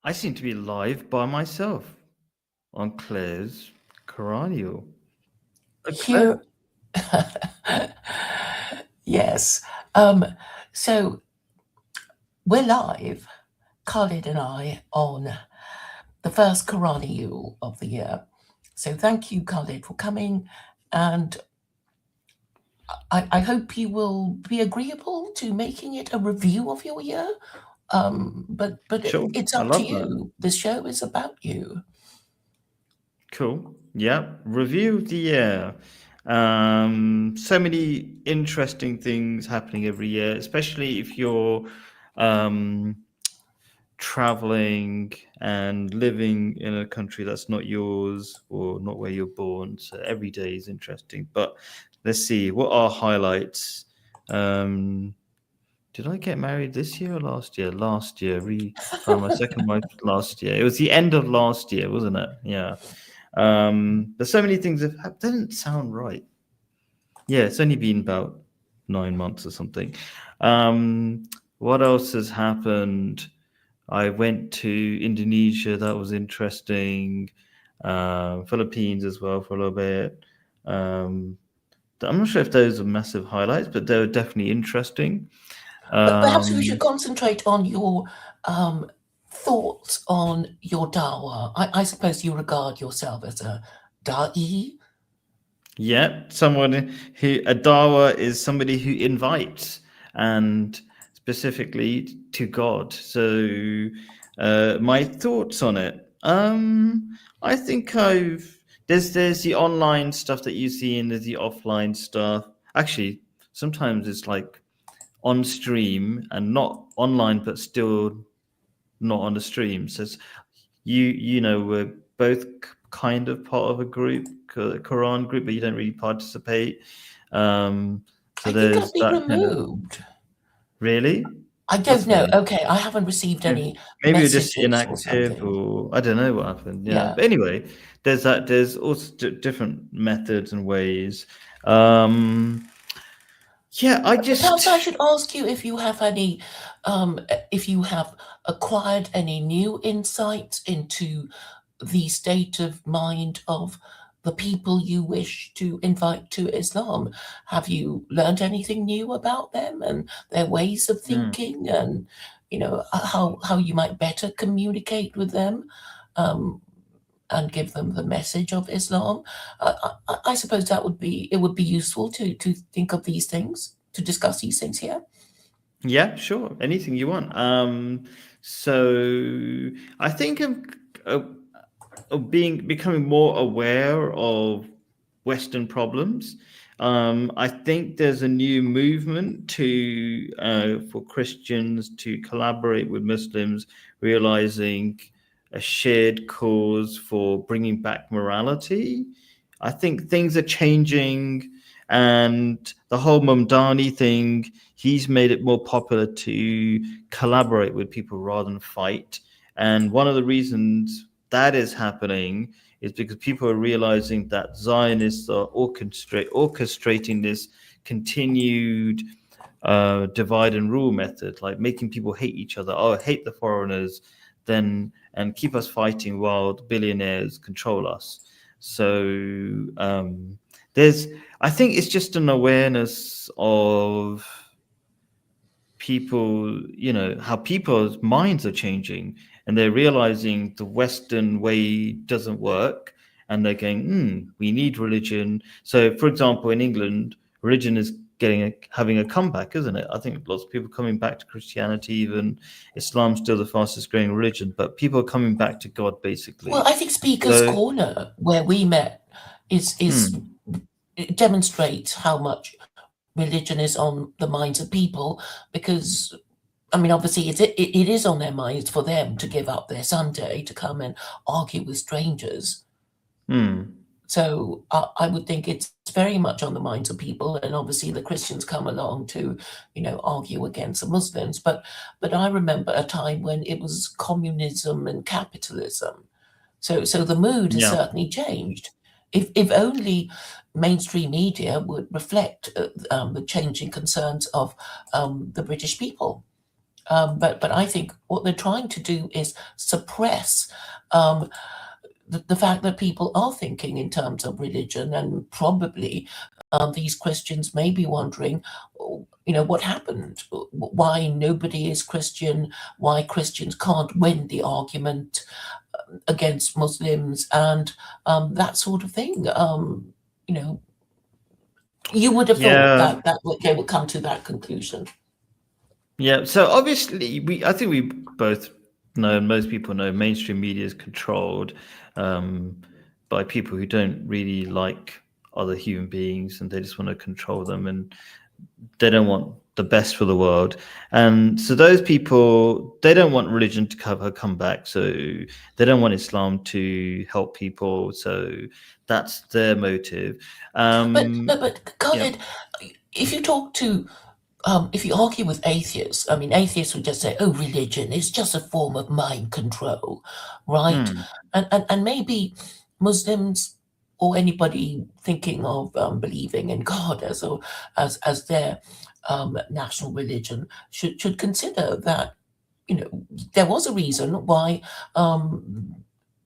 I seem to be live by myself on Claire's Koraniyule. Claire. Here, yes. So we're live, Khalid and I, on the first Koraniyule of the year. So thank you, Khalid, for coming, and I hope you will be agreeable to making it a review of your year. But Sure, it's I up to love that. you. This show is about you. Cool. Yeah. Review of the year. So many interesting things happening every year, especially if you're um, traveling and living in a country that's not yours or not where you're born. So every day is interesting. But let's see, what are highlights? Um, did I get married this year or last year? Last year. Found my second wife last year. It was the end of last year, wasn't it? Yeah. There's so many things that didn't sound right. Yeah, it's only been about 9 months or something. Um, what else has happened? I went to Indonesia. That was interesting. Philippines as well for a little bit. Um, I'm not sure if those are massive highlights, but they were definitely interesting. But perhaps we should Um, concentrate on your um, thoughts on your dawah. I suppose you regard yourself as a da'i. Yeah, someone who a dawa is somebody who invites, and specifically to God. So, my thoughts on it. I think there's the online stuff that you see, and there's the offline stuff. Actually, sometimes it's like on stream and not online, but still not on the stream. So we're both kind of part of a group, Quran group, but you don't really participate. So I think I've there's been that kind of removed. really. I don't That's know. weird. Okay, I haven't received Maybe any maybe you're just messages or inactive, something. or I don't know what happened. Yeah, Yeah. but anyway, there's that. There's also different methods and ways. Um, yeah, I Perhaps just I should ask you if you have acquired any new insights into the state of mind of the people you wish to invite to Islam. Have you learned anything new about them and their ways of hmm. thinking, and how you might better communicate with them? Um, and give them the message of Islam. I suppose it would be useful to think of these things, to discuss these things here. Yeah, sure. Anything you want. So I think uh, of becoming more aware of Western problems. I think there's a new movement to for Christians to collaborate with Muslims, realizing a shared cause for bringing back morality. I think things are changing, and the whole Mumdani thing, he's made it more popular to collaborate with people rather than fight. And one of the reasons that is happening is because people are realizing that Zionists are orchestrating this continued divide and rule method, like making people hate each other. Oh, hate the foreigners, then and keep us fighting while the billionaires control us. So there's, I think it's just an awareness of people, how people's minds are changing, and they're realizing the Western way doesn't work, and they're going, we need religion. So, for example, in England, religion is having a comeback, isn't it? I think lots of people coming back to Christianity, even Islam's still the fastest growing religion, but people are coming back to God Well, basically. I think Speaker's So, Corner, where we met, is hmm, it demonstrates how much religion is on the minds of people, because I mean, obviously, it is on their minds for them to give up their Sunday to come and argue with strangers. hmm, So I would think it's very much on the minds of people, and obviously the Christians come along to, argue against the Muslims. But I remember a time when it was communism and capitalism. So the mood has yeah, certainly changed. If only mainstream media would reflect the changing concerns of the British people. But I think what they're trying to do is suppress um, the fact that people are thinking in terms of religion, and probably these Christians may be wondering, what happened, why nobody is Christian, why Christians can't win the argument against Muslims, and that sort of thing. You know, you would have thought Yeah. that they would come to that conclusion. Yeah. So obviously, I think we both know, and most people know, mainstream media is controlled um, by people who don't really like other human beings, and they just want to control them, and they don't want the best for the world. And so those people, they don't want religion to come back. So they don't want Islam to help people. So that's their motive. But Yeah. Khalid, if you talk to if you argue with atheists, I mean, atheists would just say, "Oh, religion is just a form of mind control," right? Mm, And maybe Muslims or anybody thinking of believing in God as their national religion should consider that there was a reason why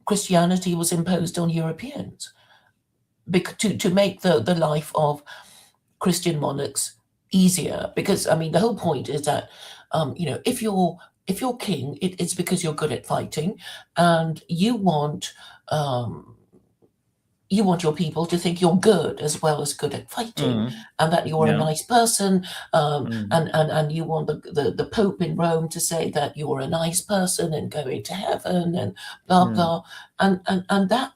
Christianity was imposed on Europeans, to make the life of Christian monarchs easier. Because I mean, the whole point is that if you're king, it's because you're good at fighting, and um, you want your people to think you're good as well as good at fighting, mm, and that you're a yeah. nice person, Mm, and you want the Pope in Rome to say that you're a nice person and going to heaven and blah mm. blah, and that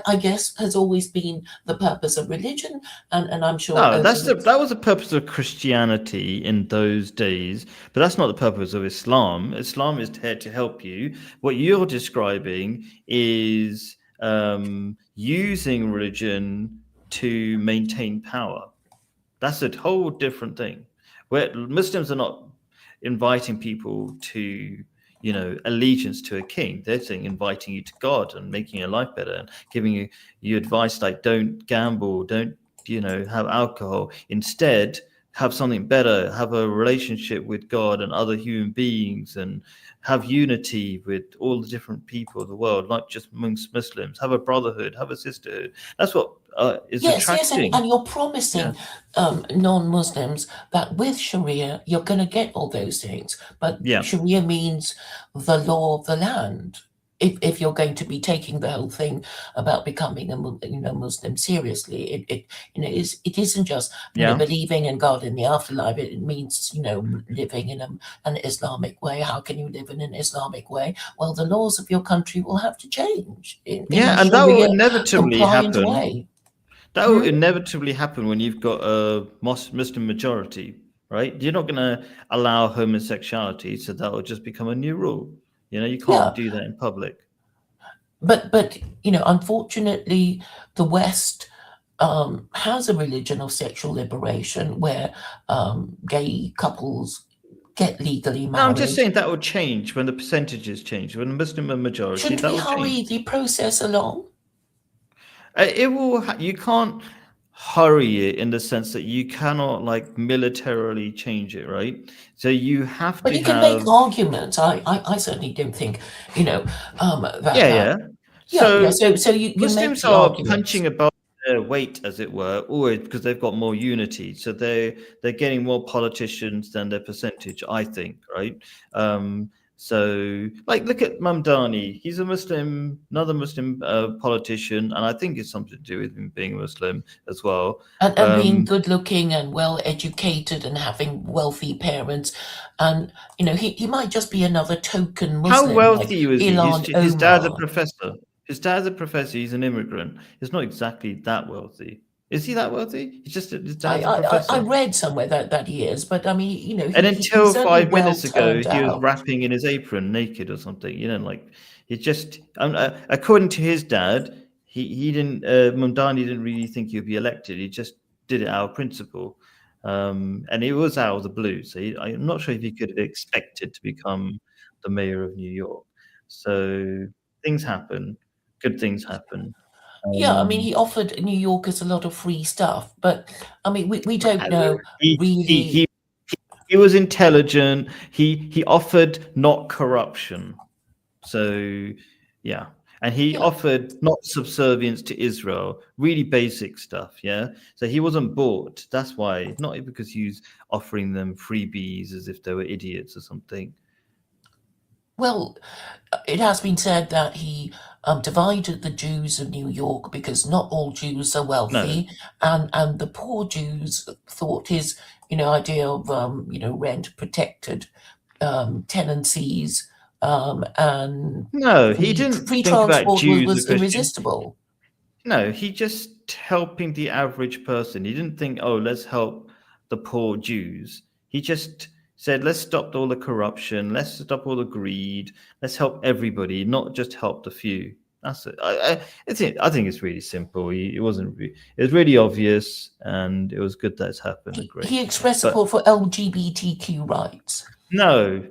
I guess has always been the purpose of religion, and I'm sure No, over the that was the purpose of Christianity in those days, but that's not the purpose of Islam. Islam is here to help you. What you're describing is using religion to maintain power. That's a whole different thing. Where Muslims are not inviting people to, allegiance to a king. They're saying inviting you to God and making your life better and giving you advice like don't gamble, don't, have alcohol. Instead, have something better, have a relationship with God and other human beings, and have unity with all the different people of the world, not just amongst Muslims. Have a brotherhood, have a sisterhood. That's what is Yes, attracting. and you're Yeah. promising non-Muslims that with Sharia you're going to get all those things. But Yeah. Sharia means the law of the land. If you're going to be taking the whole thing about becoming a Muslim seriously, it isn't just Yeah. believing in God in the afterlife. It means living in an Islamic way. How can you live in an Islamic way? Well, the laws of your country will have to change in a Yeah, and that will Sharia inevitably compliant happen. way. That will Hmm? inevitably happen when you've got a Muslim majority, right? You're not going to allow homosexuality, so that will just become a new rule. You can't Yeah, do that in public. but unfortunately, the West has a religion of sexual liberation where gay couples get legally No, I'm just married. saying that will change when the percentages change. When the Muslim are majority, Shouldn't that we will change. hurry the process along? It will. You can't hurry it in the sense that you cannot like militarily change it, right? So you have But to you can make have. arguments. I certainly don't think, Yeah, that yeah. yeah. So So you make Muslims the are arguments. punching above their weight, as it were, always because they've got more unity. So they're getting more politicians than their percentage, I think, right? So like look at Mamdani. He's a Muslim, another Muslim politician, and I think it's something to do with him being Muslim as well. And being Um, good looking and well educated and having wealthy parents. And he might just be another token how Muslim like wealthy was he? Ilan His dad's a Omar. professor. His dad's a professor. He's an immigrant. He's not exactly that wealthy. Is he that wealthy? He's just his I, dad's a I, I professor. read somewhere that he is, but I mean, And he's until certainly 5 minutes well ago, turned he was out. rapping in his apron, naked or something. Like he just, according to his dad, he didn't. Mundani didn't really think he'd be elected. He just did it out of principle, and it was out of the blue. So I'm not sure if he could have expected to become the mayor of New York. So things happen. Good things happen. Yeah, I mean, Um, he offered New Yorkers a lot of free stuff, but I mean, we don't and know he really. he was intelligent. He offered not corruption. So yeah. And he Yeah. offered not subservience to Israel, really basic stuff. Yeah. So he wasn't bought. That's why, not because he was offering them freebies as if they were idiots or something. Well, it has been said that he divided the Jews of New York because not all Jews are No, wealthy, and the poor Jews thought his idea of rent protected tenancies and no, he free didn't think about transport Jews or was Christians. irresistible. No, he just helping the average person. He didn't think, oh, let's help the poor Jews. He just said, let's stop all the corruption, let's stop all the greed, let's help everybody, not just help the few. That's it. I think it's really simple. It wasn't. It was really obvious, and it was good that it's happened. Great, He expressed but support for LGBTQ rights. no.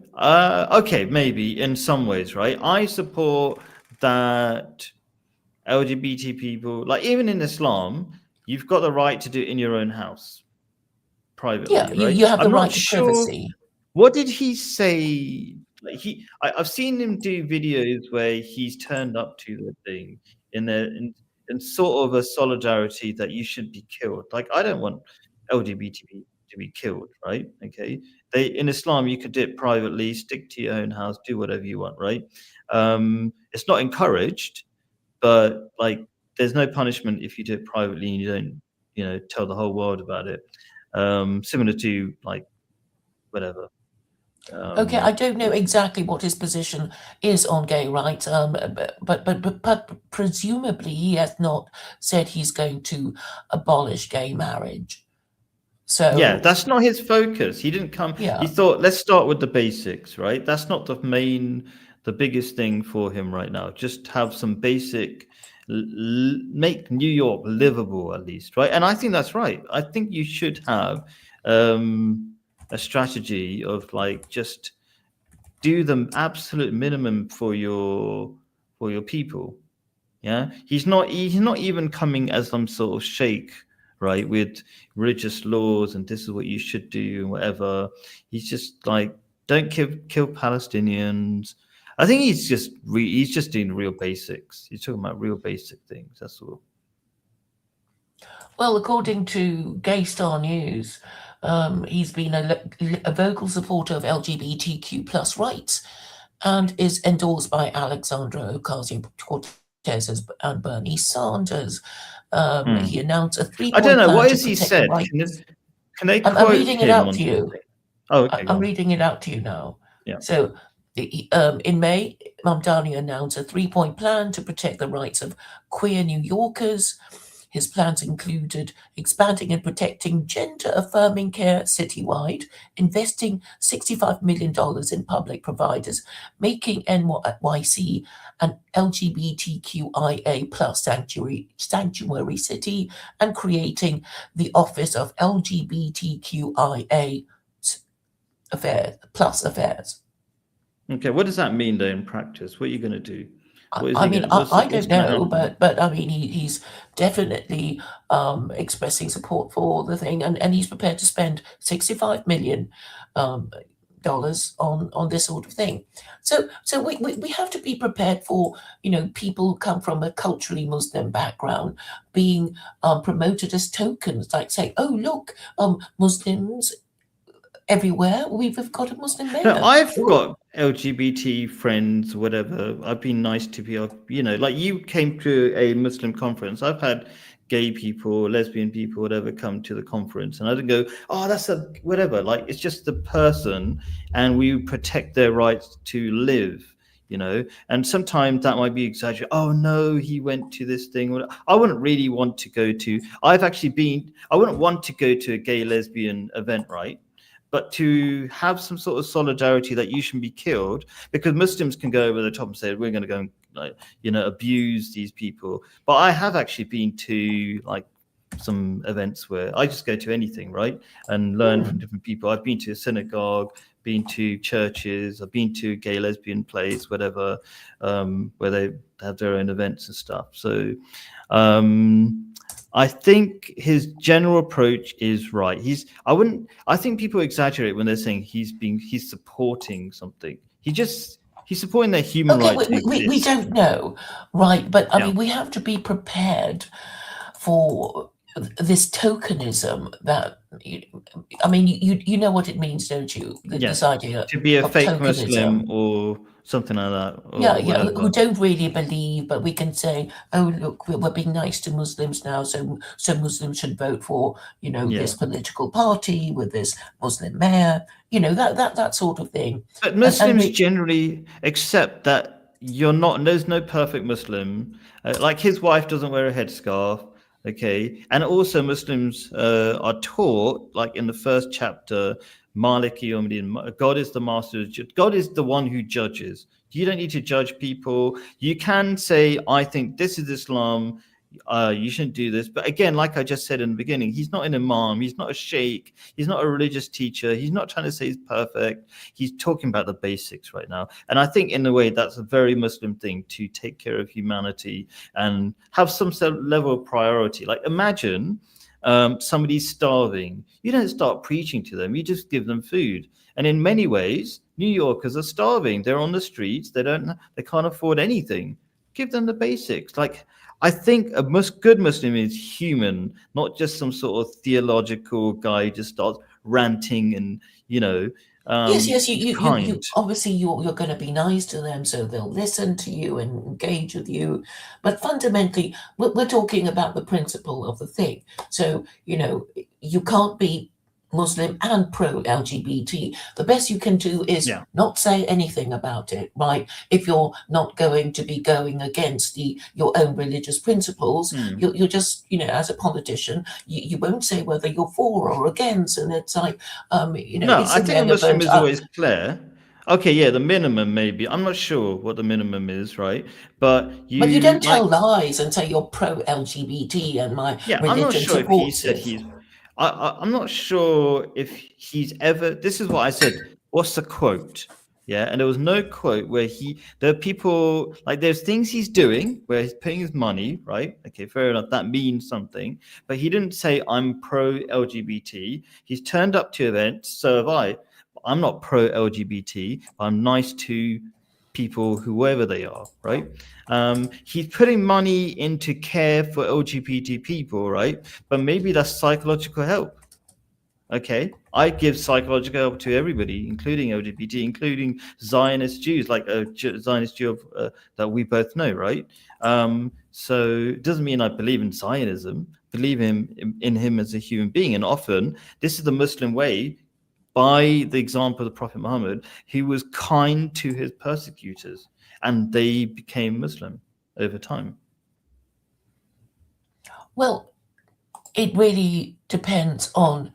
Okay, maybe in some ways, right? I support that LGBT people, like even in Islam, you've got the right to do it in your own house Yeah, privately, right? you have the I'm not right to sure privacy. what did he say. Like I've seen him do videos where he's turned up to the thing in a in sort of a solidarity that you should be killed. Like I don't want LGBT to be killed, right? Okay, they in Islam you could do it privately, stick to your own house, do whatever you want, right? It's not encouraged, but like there's no punishment if you do it privately and you don't tell the whole world about it, similar to like whatever. Okay, I um don't know exactly what his position is on gay rights, but presumably he has not said he's going to abolish gay marriage. yeah, So that's not his focus. He didn't come, he yeah, thought let's start with the basics, right? That's not the biggest thing for him right now. Just have some basic, make New York livable at least, right? And I think that's right. I think you should have a strategy of like just do the absolute minimum for your people. Yeah, he's not even coming as some sort of sheikh, right, with religious laws and this is what you should do and whatever. He's just like, don't kill Palestinians. I think he's just doing real basics. He's talking about real basic things. That's all. well, according to Gay Star News, he's been a vocal supporter of LGBTQ plus rights and is endorsed by Alexandra Ocasio-Cortez and Bernie Sanders. He Hmm. announced a I don't three-point know plan what to has he protect the said. rights. Can they I'm quote reading it him out on to you. something? Oh, okay, go I'm on. reading it out to you now. Yeah. So, in May, Mamdani announced a three-point plan to protect the rights of queer New Yorkers. His plans included expanding and protecting gender-affirming care citywide, investing $65 million in public providers, making NYC an LGBTQIA plus sanctuary city, and creating the Office of LGBTQIA affairs. Okay, what does that mean though in practice? What are you going to do? What is I he mean, going to? I What's don't going to know, happen? but I mean, he's definitely expressing support for the thing, and he's prepared to spend $65 million dollars on this sort of thing. So we have to be prepared for people who come from a culturally Muslim background being promoted as tokens, like say, oh look, Muslims everywhere. We've got a Muslim No, mayor. I've Oh, got LGBT friends, whatever. I've been nice to people, like you came to a Muslim conference. I've had gay people, lesbian people, whatever, come to the conference, and I don't go, oh, that's a whatever. Like it's just the person, and we protect their rights to live. And sometimes that might be exaggerated. Oh no, he went to this thing. I wouldn't really want to go to. I've actually been. I wouldn't want to go to a gay lesbian event, right? But to have some sort of solidarity that you shouldn't be killed, because Muslims can go over the top and say we're going to go and abuse these people. But I have actually been to like some events where I just go to anything, right, and learn from different people. I've been to a synagogue, been to churches, I've been to gay lesbian plays, whatever, where they have their own events and stuff. So I think his general approach is right. I wouldn't. I think people exaggerate when they're saying he's supporting something. He's supporting their human Okay, right to we exist. don't know, right? But I Yeah, mean, we have to be prepared for this tokenism that, I mean, you know what it means, don't you? This yes. idea To be a of fake tokenism. Muslim or something like that Yeah, or yeah, who whatever. don't really believe, but we can say, "Oh, look, we're being nice to Muslims now, so Muslims should vote for, this Yeah. political party with this Muslim mayor," that sort of thing. But And Muslims we, generally accept that you're not. There's no perfect Muslim. Like his wife doesn't wear a headscarf. Okay, and also Muslims are taught, like in the first chapter, Maliki Yawmiddin, God is the master. God is the one who judges. You don't need to judge people. You can say, I think this is Islam. You shouldn't do this. But again, like I just said in the beginning, he's not an imam. He's not a sheikh. He's not a religious teacher. He's not trying to say he's perfect. He's talking about the basics right now. And I think, in a way, that's a very Muslim thing, to take care of humanity and have some level of priority. Like, imagine somebody's starving. You don't start preaching to them, you just give them food. And in many ways, New Yorkers are starving. They're on the streets. They can't afford anything. Give them the basics. Like, I think a good Muslim is human, not just some sort of theological guy who just starts ranting and, you know, Yes, yes, kind. you obviously you're going to be nice to them, so they'll listen to you and engage with you. But fundamentally, we're talking about the principle of the thing. So, you can't be Muslim and pro LGBT. The best you can do is Yeah. not say anything about it, right? If you're not going to be going against your own religious principles, Hmm. you're just, as a politician, you won't say whether you're for or against, and it's like, No, it's I think a Muslim irrelevant. is always clear. Okay, yeah, the minimum maybe. I'm not sure what the minimum is, right? But But you you don't like, tell lies and say you're pro LGBT and my yeah, I'm not religion sure if he supports said this. he's. I'm not sure if he's ever. This is what I said. What's the quote? Yeah, and there was no quote where he. There are people like there's things he's doing where he's paying his money, right? Okay, fair enough. That means something, but he didn't say I'm pro LGBT. He's turned up to events. So have I. I'm not pro LGBT. I'm nice to people, whoever they are, right? He's putting money into care for LGBT people, right? But maybe that's psychological help. Okay, I give psychological help to everybody, including LGBT, including Zionist Jews, like a Zionist Jew that we both know, right? So it doesn't mean I believe in Zionism. Believe in him as a human being, and often this is the Muslim way. By the example of the Prophet Muhammad, he was kind to his persecutors, and they became Muslim over time. Well, it really depends on,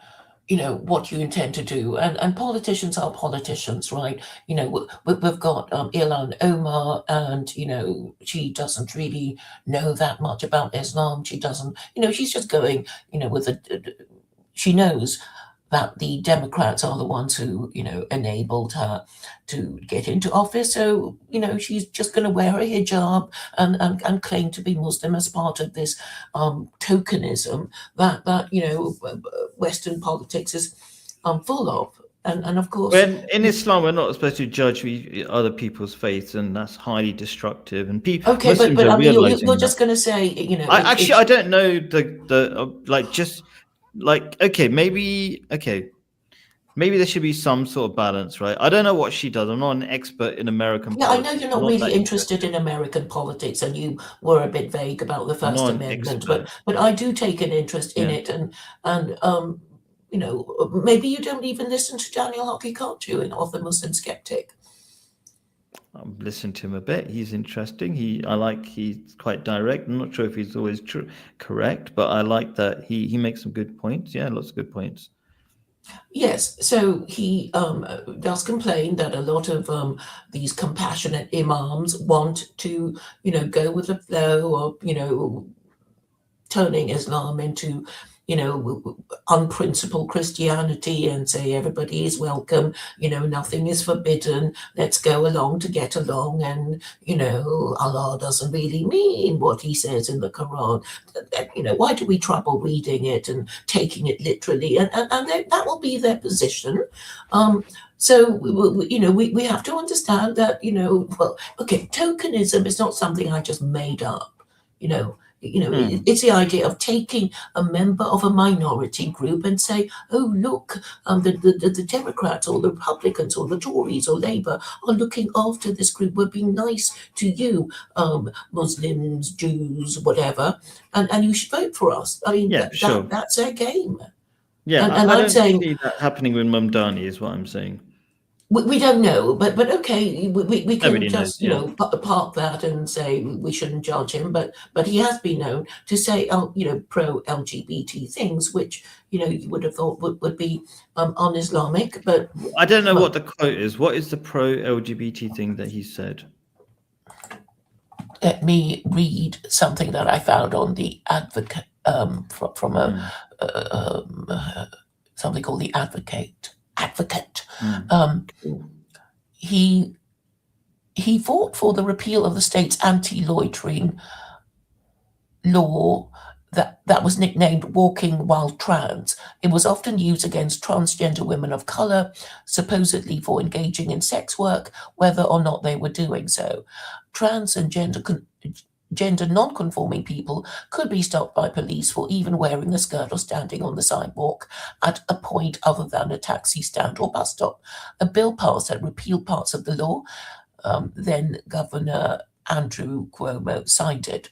what you intend to do. And politicians are politicians, right? We've got Ilhan Omar, and, she doesn't really know that much about Islam. She doesn't, she's just going, with she knows that the Democrats are the ones who, enabled her to get into office. So, she's just going to wear a hijab and claim to be Muslim as part of this tokenism that Western politics is full of. And of course, When in Islam, we're not supposed to judge other people's faiths, and that's highly destructive. And okay, but Muslims but are I mean, you're realizing that. just going to say, I don't know the like just like okay, maybe there should be some sort of balance, right? I don't know what she does. I'm not an expert in American yeah, I know politics. you're I'm not not really that interested interested. in American politics, and you were a bit vague about the I'm First not an Amendment, but expert. I do take an interest in Yeah. it, and maybe you don't even listen to Daniel Hockey, can't you, of the Muslim Skeptic? I've listened to him a bit. He's interesting. He's quite direct. I'm not sure if he's always correct, but I like that he makes some good points. Yeah, lots of good points. Yes, so he does complain that a lot of these compassionate imams want to, go with the flow, or, turning Islam into, unprincipled Christianity and say everybody is welcome, nothing is forbidden, let's go along to get along, and, Allah doesn't really mean what he says in the Quran. Why do we trouble reading it and taking it literally? And that will be their position. So, we have to understand that, well, okay, tokenism is not something I just made up, you know. It's the idea of taking a member of a minority group and say, oh, look, the Democrats or the Republicans or the Tories or Labour are looking after this group. We're being nice to you, Muslims, Jews, whatever, and you should vote for us. I mean, Yeah, sure. that's their game. Yeah, And I I'm don't saying, see that happening with Mumdani, is what I'm saying. we don't know, but okay, we can Nobody knows. just Yeah. park that and say we shouldn't judge him. But he has been known to say pro LGBT things, which you would have thought would be un-Islamic. But I don't know well, what the quote is. What is the pro LGBT thing that he said? let me read something that I found on the Advocate from something called the Advocate. Cool. He fought for the repeal of the state's anti-loitering law that was nicknamed Walking While Trans. It was often used against transgender women of color, supposedly for engaging in sex work, whether or not they were doing so. Trans and gender non-conforming people could be stopped by police for even wearing a skirt or standing on the sidewalk at a point other than a taxi stand or bus stop. A bill passed that repealed parts of the law. Then Governor Andrew Cuomo signed it.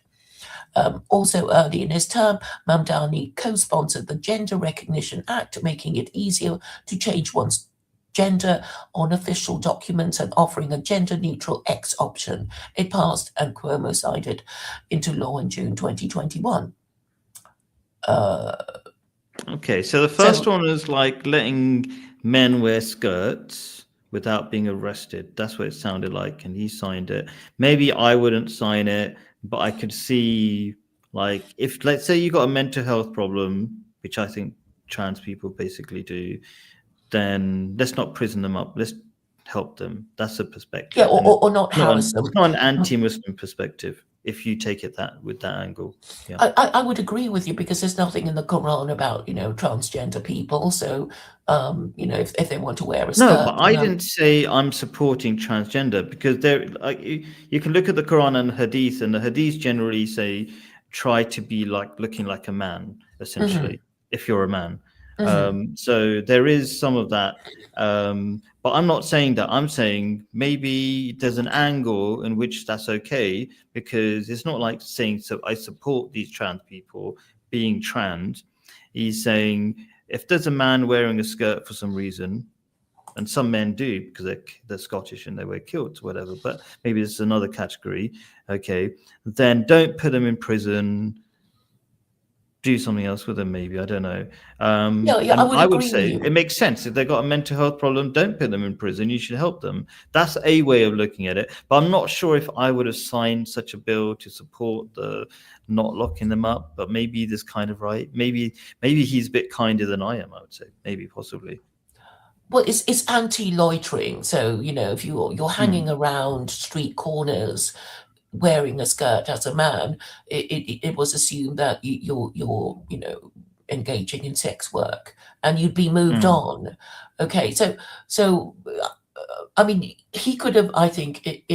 Also early in his term, Mamdani co-sponsored the Gender Recognition Act, making it easier to change one's gender on official documents and offering a gender-neutral X option. It passed, and Cuomo signed it into law in June 2021. Okay, so the first one is like letting men wear skirts without being arrested. That's what it sounded like, and he signed it. Maybe I wouldn't sign it, but I could see, like, if let's say you got a mental health problem, which I think trans people basically do, then let's not prison them up. Let's help them. That's a perspective. Yeah, or not harass them. It's not an anti-Muslim perspective if you take it with that angle. Yeah. I would agree with you, because there's nothing in the Quran about transgender people. So if they want to wear a skirt. No, but I didn't say I'm supporting transgender, because there, like, you can look at the Quran and Hadith, and the Hadith generally say try to be like looking like a man, essentially, if you're a man. So there is some of that, but I'm not saying that. I'm saying maybe there's an angle in which that's okay, because it's not like saying, so I support these trans people being trans. He's saying if there's a man wearing a skirt for some reason, and some men do because they're Scottish and they wear kilts or whatever, but maybe it's another category, okay, then don't put them in prison. Do something else with them, maybe. I don't know. I would say it makes sense. If they've got a mental health problem, don't put them in prison. You should help them. That's a way of looking at it. But I'm not sure if I would have signed such a bill to support the not locking them up. But maybe this kind of right. Maybe he's a bit kinder than I am, I would say. Maybe, possibly. Well, it's anti-loitering. So, if you're hanging around street corners wearing a skirt as a man, it was assumed that you're engaging in sex work, and you'd be moved on. Okay, so I mean, he could have, I think,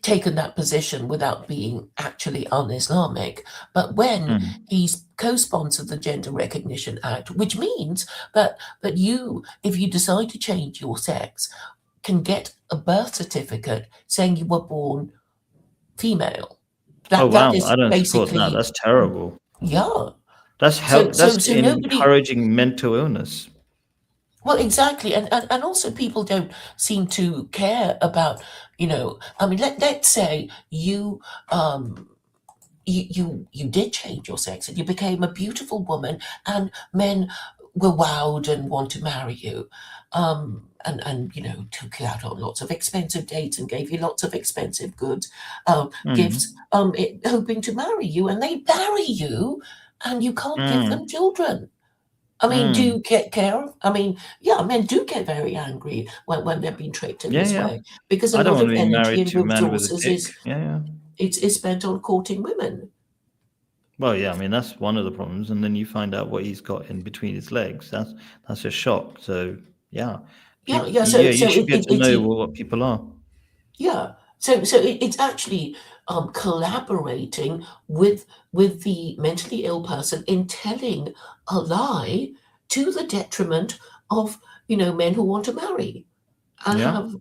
taken that position without being actually un-Islamic. But when he's co-sponsored the Gender Recognition Act, which means that you, if you decide to change your sex, can get a birth certificate saying you were born female. That is I don't support that. That's terrible. Yeah. That's encouraging mental illness. Well, exactly. And also people don't seem to care about, I mean, let's say you did change your sex and you became a beautiful woman, and men were wowed and want to marry you, and took you out on lots of expensive dates and gave you lots of expensive goods, gifts, Mm, hoping to marry you, and they marry you, and you can't give mm, them children. I mean, do mm. you get care? I mean, yeah, men do get very angry when they've been tricked in Yeah, this yeah. way, because a I don't lot want of to be energy married and to a man with a resources dick. Yeah, yeah. is spent on courting women. Well, yeah, I mean that's one of the problems, and then you find out what he's got in between his legs. That's a shock. So yeah, Yeah, people, yeah. yeah, So you so should it, get it to it's know e- what people are. Yeah. So it's actually collaborating with the mentally ill person in telling a lie to the detriment of men who want to marry and Yeah, have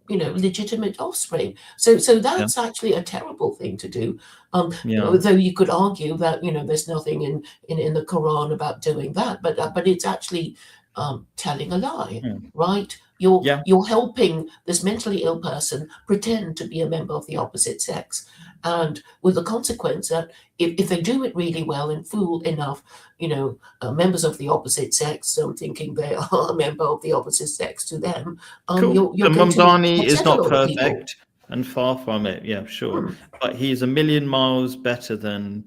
legitimate offspring. So yeah, that's actually a terrible thing to do. yeah. Though you could argue that there's nothing in the Quran about doing that, but it's actually telling a lie, Mm. right? You're Yeah, you're helping this mentally ill person pretend to be a member of the opposite sex, and with the consequence that if they do it really well and fool enough, members of the opposite sex, thinking they are a member of the opposite sex to them, cool. you're The going to Mumdani is upset a not lot of people. perfect and far from it. Yeah, sure. Hmm. But he's a million miles better than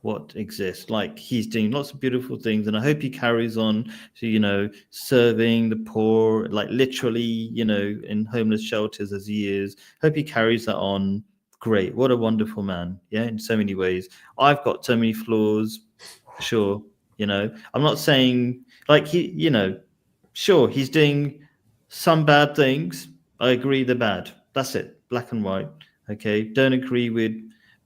what exists. Like he's doing lots of beautiful things, and I hope he carries on to, serving the poor, like literally, in homeless shelters as he is. Hope he carries that on. Great. What a wonderful man. Yeah, in so many ways. I've got so many flaws, sure. I'm not saying like sure, he's doing some bad things. I agree they're bad. That's it. Black and white. Okay. Don't agree with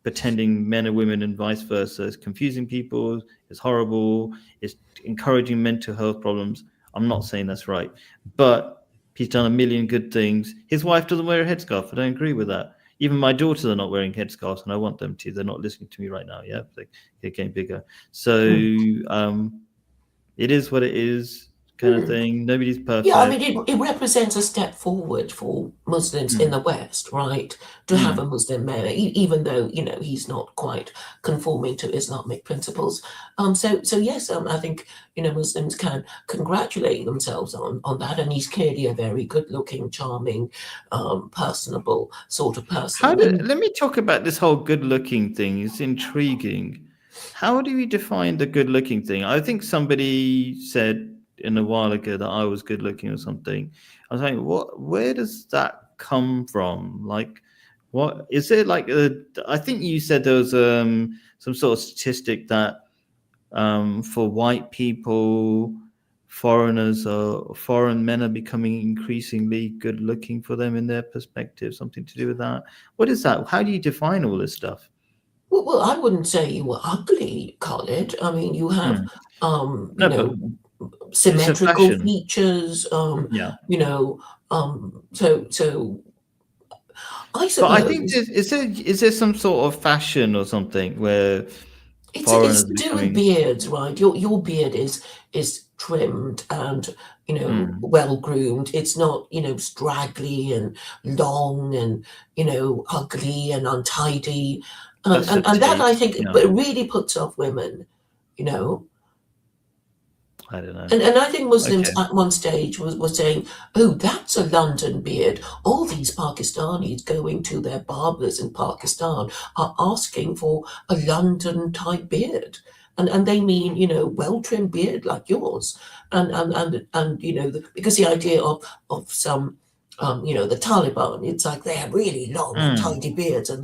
pretending men are women and vice versa. It's confusing people. It's horrible. It's encouraging mental health problems. I'm not saying that's right. But he's done a million good things. His wife doesn't wear a headscarf. I don't agree with that. Even my daughters are not wearing headscarves, and I want them to. They're not listening to me right now. Yeah. They're getting bigger. So Hmm. it is what it is, kind of Hmm. thing. Nobody's Yeah, I mean, perfect. it represents a step forward for Muslims in Mm, the West, right? To have a mm. Muslim mayor, even though he's not quite conforming to Islamic principles. So yes, I think Muslims can congratulate themselves on that, and he's clearly a very good-looking, charming, personable sort of person. And Let me talk about this whole good looking thing. It's intriguing. How do we define the good looking thing? I think somebody said in a while ago that I was good looking or something. I was like, where does that come from? Like, what is it like? I think you said there was some sort of statistic that for white people, foreign men are becoming increasingly good looking for them in their perspective. Something to do with that. What is that? How do you define all this stuff? well, I wouldn't say you were ugly, Khalid. I mean, you have Hmm. um, you No, but know, it's a symmetrical fashion. features. Yeah. So I But I think suppose is there some sort of fashion or something where it's foreigners to are do with becoming? beards, right? Your beard is trimmed and Hmm. well groomed. It's not straggly and long and ugly and untidy, That's a and that I taste. think Yeah. but it really puts off women, you know. I don't know. And I think Muslims Okay. at one stage was saying, "Oh, that's a London beard." All these Pakistanis going to their barbers in Pakistan are asking for a London type beard, and they mean well trimmed beard like yours, and because the idea of some. The Taliban, it's like they have really long, Hmm. untidy beards, and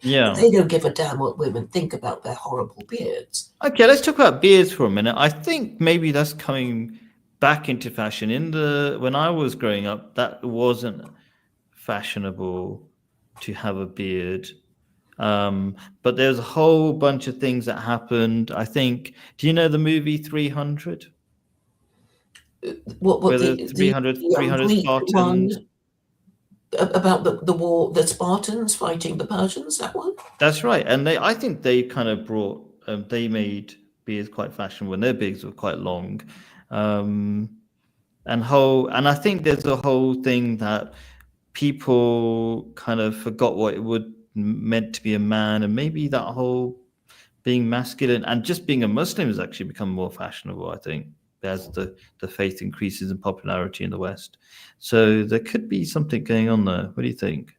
Yeah. they don't give a damn what women think about their horrible beards. Okay, let's talk about beards for a minute. I think maybe that's coming back into fashion. When I was growing up, that wasn't fashionable to have a beard. But there's a whole bunch of things that happened. I think. Do you know the movie 300? What Where the the 300, 300 Greek Spartans? one about the war, the Spartans fighting the Persians, that one? That's right. And I think they kind of brought. They made beards quite fashionable when their beards were quite long. Um, and I think there's a whole thing that people kind of forgot what it would meant to be a man, and maybe that whole being masculine and just being a Muslim has actually become more fashionable, I think. as the faith increases in popularity in the West. So there could be something going on there. What do you think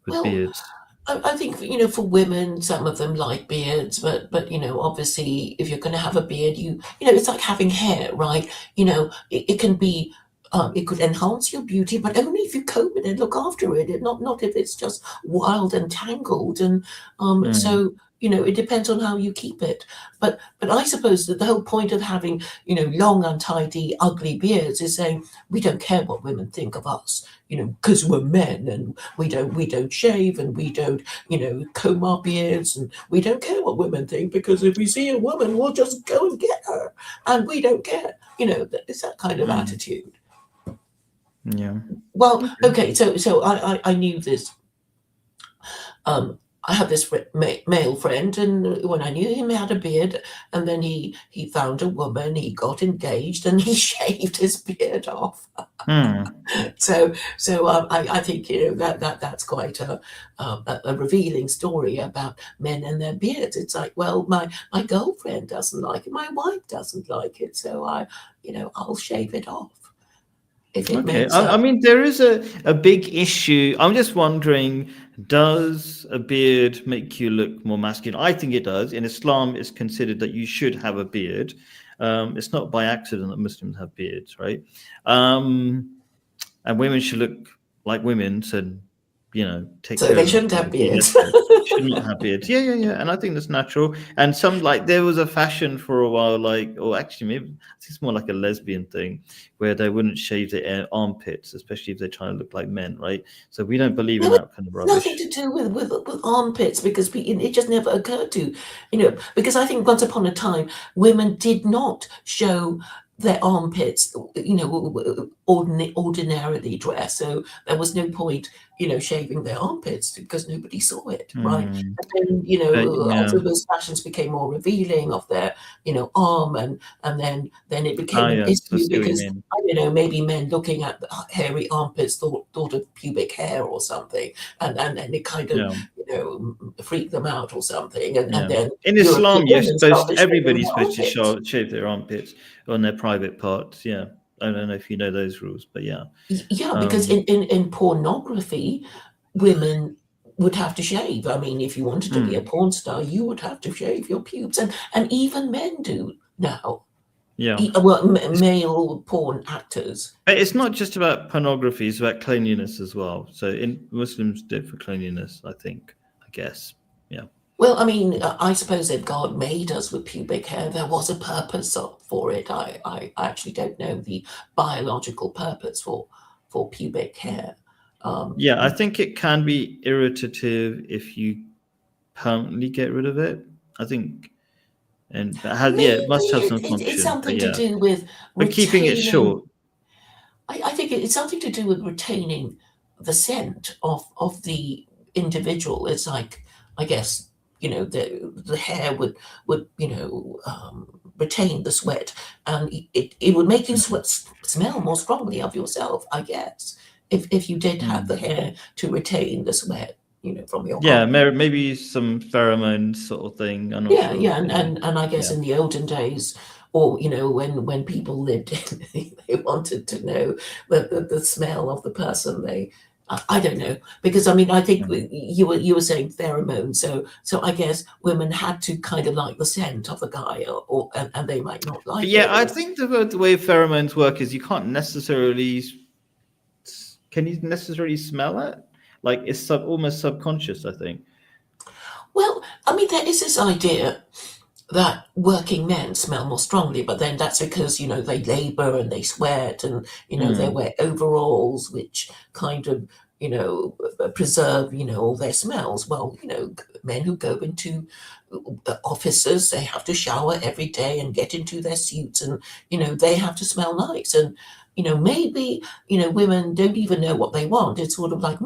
with Well, beards? I think for women, some of them like beards, but obviously, if you're going to have a beard, it's like having hair, right? It can be. It could enhance your beauty, but only if you comb it and look after it. Not if it's just wild and tangled. And Mm, so it depends on how you keep it. But I suppose that the whole point of having long, untidy, ugly beards is saying we don't care what women think of us, because we're men and we don't shave and we don't comb our beards, and we don't care what women think, because if we see a woman we'll just go and get her, and we don't care. It's that kind of mm, attitude. yeah. Well, Okay. okay, so I knew this. I had this male friend, and when I knew him, he had a beard, and then he found a woman, he got engaged, and he shaved his beard off. Hmm. So I think that's quite a revealing story about men and their beards. It's like, well, my girlfriend doesn't like it, my wife doesn't like it, so I'll shave it off if it Okay. makes I mean, there is a big issue. I'm just wondering, does a beard make you look more masculine? I think it does. In Islam, it's considered that you should have a beard. It's not by accident that Muslims have beards, right? And women should look like women, so take so care they of shouldn't have themselves, be beards. natural. Should not have beards. Yeah, yeah, yeah. And I think that's natural. And some like there was a fashion for a while, like, or actually maybe I think it's more like a lesbian thing, where they wouldn't shave their armpits, especially if they're trying to look like men, right? So we don't believe in No, that kind of nothing rubbish. to do with armpits, because it just never occurred to because I think once upon a time women did not show their armpits, ordinarily dressed, so there was no point shaving their armpits because nobody saw it, right? Hmm. And then But as yeah. those fashions became more revealing of their arm, and then it Ah, became an yes. I issue see what you because mean. I don't know, maybe men looking at the hairy armpits thought of pubic hair or something, and it kind of Yeah. freaked them out or something, and Yeah. then In European Islam, you're women supposed started shaving everybody's their supposed to armpits. shave their armpits on their private parts. Yeah. I don't know if you know those rules, but yeah. Yeah, because Um, in pornography, women would have to shave. I mean, if you wanted to be a mm, porn star, you would have to shave your pubes, and even men do now. yeah. Well, male porn actors. But it's not just about pornography, it's about cleanliness as well. So in Muslims do it for cleanliness, I think, I guess. Yeah. Well, I mean, I suppose if God made us with pubic hair, there was a purpose for it. I actually don't know the biological purpose for pubic hair. Um, Yeah, I think it can be irritative if you permanently get rid of it. I think, and but yeah, it must Maybe have some it's function, but something to yeah. do with But keeping it retaining. short. I think it's something to do with retaining the scent of the individual. It's like, I guess, the hair would retain the sweat, and it would make you Mm, smell more strongly of yourself, I guess, if you did have the mm. hair to retain the sweat, from your Yeah, armpit. maybe some pheromone sort of thing. I'm not Yeah, sure. yeah, and, But yeah, and and I guess yeah. in the olden days, or when people lived, they wanted to know the smell of the person. I don't know, because I mean I think Mm. you were saying pheromones, so I guess women had to kind of like the scent of the guy, and they might not But like yeah, it, I or think the way pheromones work is you can't necessarily. Can you necessarily smell it? Like it's almost subconscious, I think. well, I mean there is this idea that working men smell more strongly, but then that's because they labor and they sweat, and they Mm, wear overalls which kind of preserve all their smells. Well, men who go into offices, they have to shower every day and get into their suits, and they have to smell nice, and maybe women don't even know what they want. It's sort of like,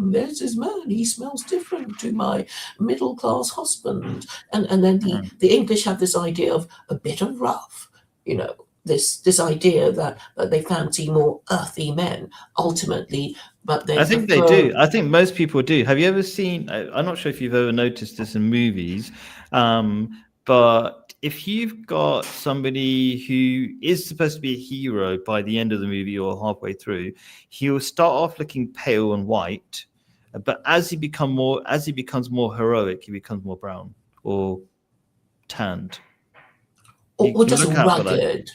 there's this man, he smells different to my middle class husband, and then the mm. the English have this idea of a bit of rough, this idea that they fancy more earthy men ultimately, but they I think they prefer. do. I think most people do. Have you ever seen? I'm not sure if you've ever noticed this in movies, but if you've got somebody who is supposed to be a hero by the end of the movie or halfway through, he'll start off looking pale and white, but as he becomes more heroic, he becomes more brown or tanned. You or can just look out for that. rugged,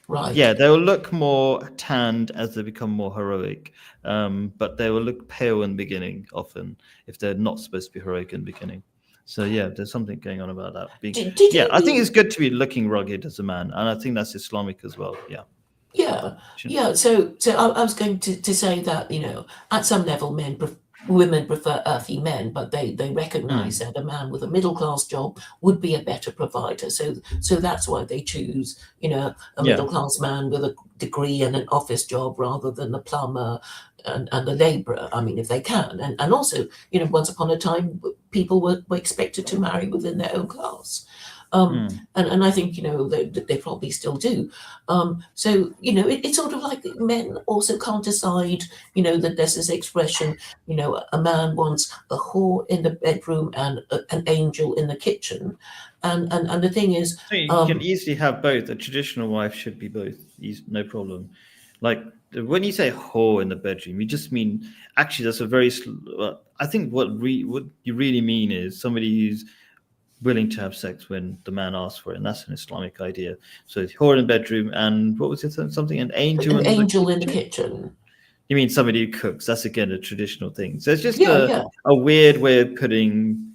right? Yeah, they'll look more tanned as they become more heroic, but they will look pale in the beginning often if they're not supposed to be heroic in the beginning. So yeah, there's something going on about that. Did Yeah, you I think do? it's good to be looking rugged as a man, and I think that's Islamic as well. Yeah. Yeah, yeah. So I was going to say that at some level, women prefer earthy men, but they recognise Mm, that a man with a middle class job would be a better provider. So that's why they choose a yeah. middle class man with a degree and an office job rather than a plumber and a labourer. I mean, if they can, and also once upon a time, people were expected to marry within their own class. Mm, And I think they probably still do. So it's sort of like men also can't decide. That there's this expression. A man wants a whore in the bedroom and an angel in the kitchen, and the thing is, so you can easily have both. A traditional wife should be both. No problem. Like when you say whore in the bedroom, you just mean actually that's a very. I think what you really mean is somebody who's willing to have sex when the man asks for it, and that's an Islamic idea. So it's whore in the bedroom, and what was it? Something an angel an in the angel in the kitchen. kitchen. You mean somebody who cooks? That's again a traditional thing. So it's just Yeah, yeah. a weird way of putting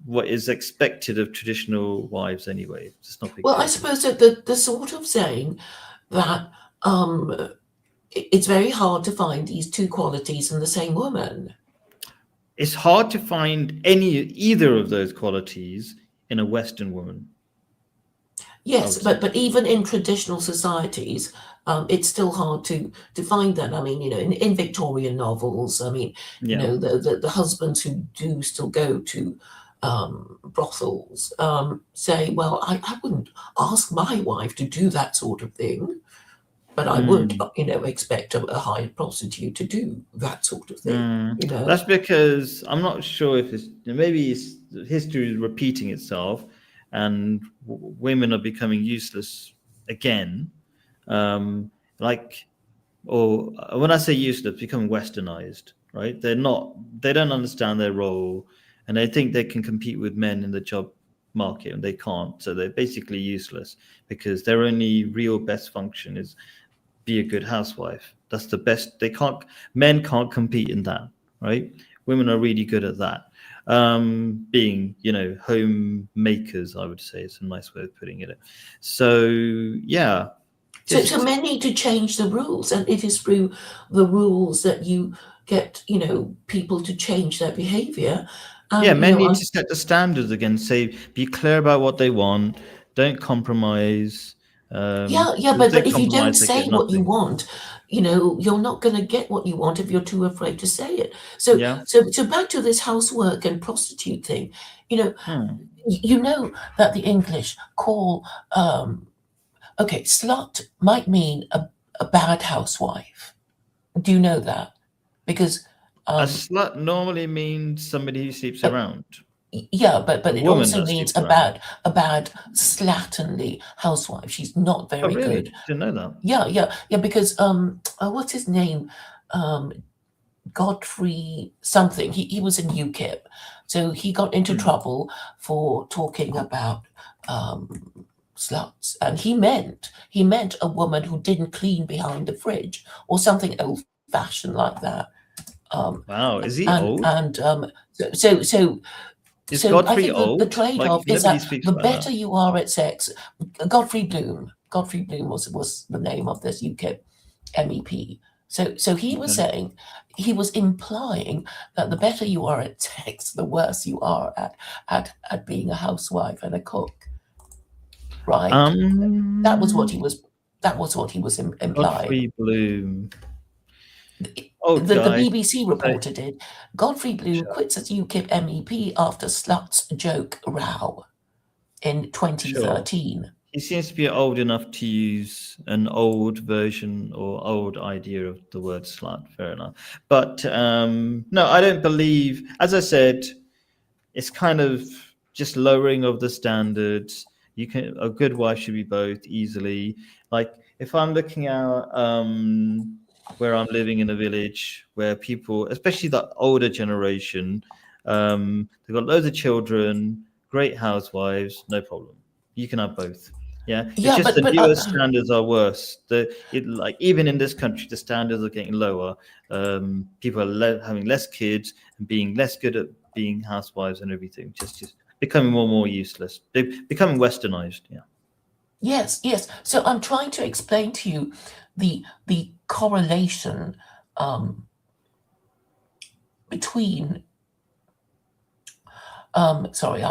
what is expected of traditional wives anyway. It's not a big Well, I deal. suppose that the sort of saying that it's very hard to find these two qualities in the same woman. It's hard to find either of those qualities in a Western woman, I Yes, would say. but even in traditional societies, it's still hard to find that. I mean, in Victorian novels, I mean, Yeah. the husbands who do still go to brothels say, well, I wouldn't ask my wife to do that sort of thing, but I would, Mm. expect a high prostitute to do that sort of thing. Mm. That's because I'm not sure if history is repeating itself, and women are becoming useless again. Um, like, or when I say useless, becoming westernized, right? They don't understand their role, and they think they can compete with men in the job market, and they can't. So they're basically useless because their only real best function is be a good housewife. That's the best. Men can't compete in that, right? Women are really good at that. Being, homemakers, I would say, it's a nice way of putting it. So, yeah, So just, men need to change the rules, and it is through the rules that you get, people to change their behavior. yeah, And men need to set the standards again, say, be clear about what they want, don't compromise. yeah, yeah, If they but if you don't compromise, they say get what you nothing. want, you're not going to get what you want if you're too afraid to say it. So, Yeah. so back to this housework and prostitute thing. You know, Hmm. you know that the English call okay, slut might mean a bad housewife. Do you know that? Because A um, slut normally means somebody who sleeps a, around, yeah, but a it woman also that means sleeps around. a bad slatternly housewife. She's not Oh, very good. really? Didn't know that. Yeah, yeah, yeah. Because what's his name? Um, Godfrey something. He was in UKIP, so he got into Hmm. trouble for talking about sluts, and he meant a woman who didn't clean behind the fridge or something old fashioned like that. Um, Wow, is he and old? and so so so Is so I Godfrey think the old? Like trade-off is nobody that speaks the about better that. you are at sex, Godfrey Bloom was the name of this UKIP MEP. So he was Okay. saying, he was implying that the better you are at sex, the worse you are at being a housewife and a cook, right? That was what Um, he was that was what he was implying. Godfrey Bloom, old The guy. BBC So, reported it. Godfrey Bloom sure, quits as UKIP MEP after sluts joke row in sure. 2013. He seems to be old enough to use an old version or old idea of the word slut. Fair enough. But no, I don't believe. As I said, it's kind of just lowering of the standards. You can a good wife should be both easily. Like if I'm looking at where I'm living in a village where people, especially the older generation, they've got loads of children, great housewives, no problem. You can have both. Yeah, it's Yeah, just but the newer standards are worse. Like even in this country, the standards are getting lower. People are having less kids and being less good at being housewives and everything. Just becoming more and more useless. They're becoming westernized. Yeah. yes, yes. So I'm trying to explain to you the correlation um, between sorry,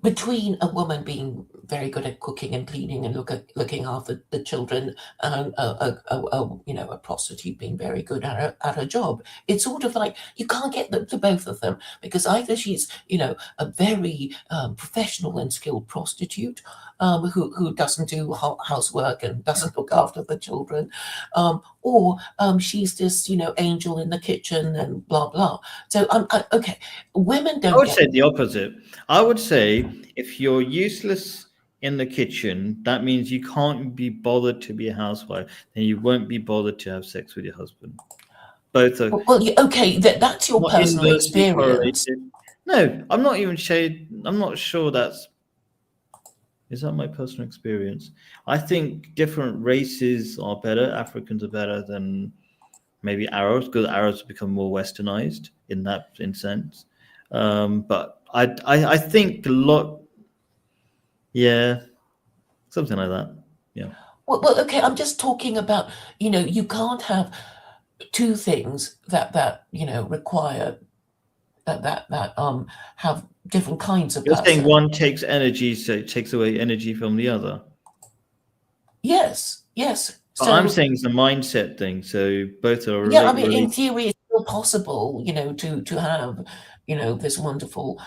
between a woman being very good at cooking and cleaning and looking after the children, and a prostitute being very good at her job. It's sort of like you can't get the both of them, because either she's a very professional and skilled prostitute, who doesn't do housework and doesn't look after the children, or she's this angel in the kitchen and blah blah. So okay, women I don't would get. say the opposite. I would say if you're useless in the kitchen, that means you can't be bothered to be a housewife, then you won't be bothered to have sex with your husband. Both are Well, okay, that's your not personal inversely experience. correlated. No, I'm not even shade. I'm not sure that's is that my personal experience. I think different races are better. Africans are better than maybe Arabs because Arabs become more westernized in that in sense. But I think a lot, yeah, something like that. Yeah. Okay, I'm just talking about, you can't have two things that require that have different kinds of You're saying person. one takes energy, so it takes away energy from the other. Yes, yes. But I'm So saying it's a mindset thing. So both are yeah, I mean, in related. theory, it's still possible, to have, this wonderful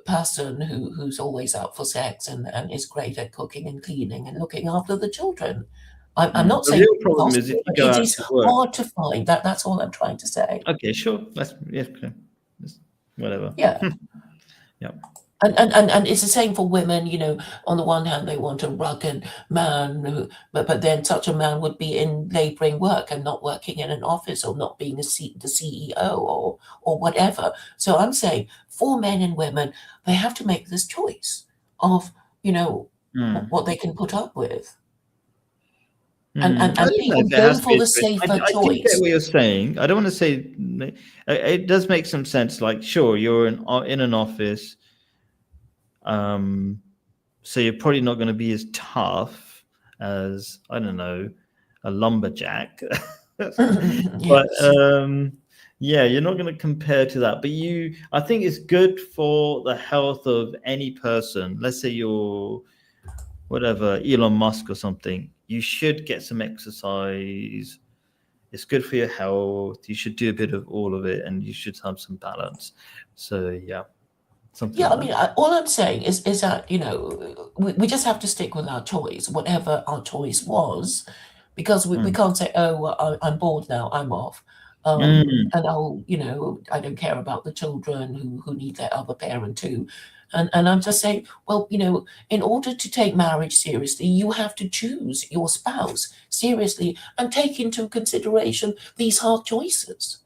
person who's always out for sex and is great at cooking and cleaning and looking after the children. I'm not The saying real it's problem is if impossible, you but go it out is to work. hard to find. That's all I'm trying to say. Okay, sure. That's yeah, okay. Whatever. Yeah. Yeah. And it's the same for women, on the one hand they want a rugged man but then such a man would be in laboring work and not working in an office or not being the CEO or whatever. So I'm saying for men and women, they have to make this choice of, Hmm. what they can put up with. And Hmm. and, I and don't know people if it go has to be for a the choice. safer I do get choice. what you're saying. I don't want to say it does make some sense. Like, sure, you're in an office, um, so you're probably not going to be as tough as I don't know a lumberjack, but Yes. yeah, you're not going to compare to that. But I think it's good for the health of any person. Let's say you're whatever Elon Musk or something. You should get some exercise. It's good for your health. You should do a bit of all of it, and you should have some balance. So yeah, something Yeah, like I that. mean, all I'm saying is that, we just have to stick with our choice, whatever our choice was, because we Mm. can't say, oh, well, I'm bored now, I'm off. Mm. And I don't care about the children who need their other parent too. And I'm just saying, well, in order to take marriage seriously, you have to choose your spouse seriously and take into consideration these hard choices,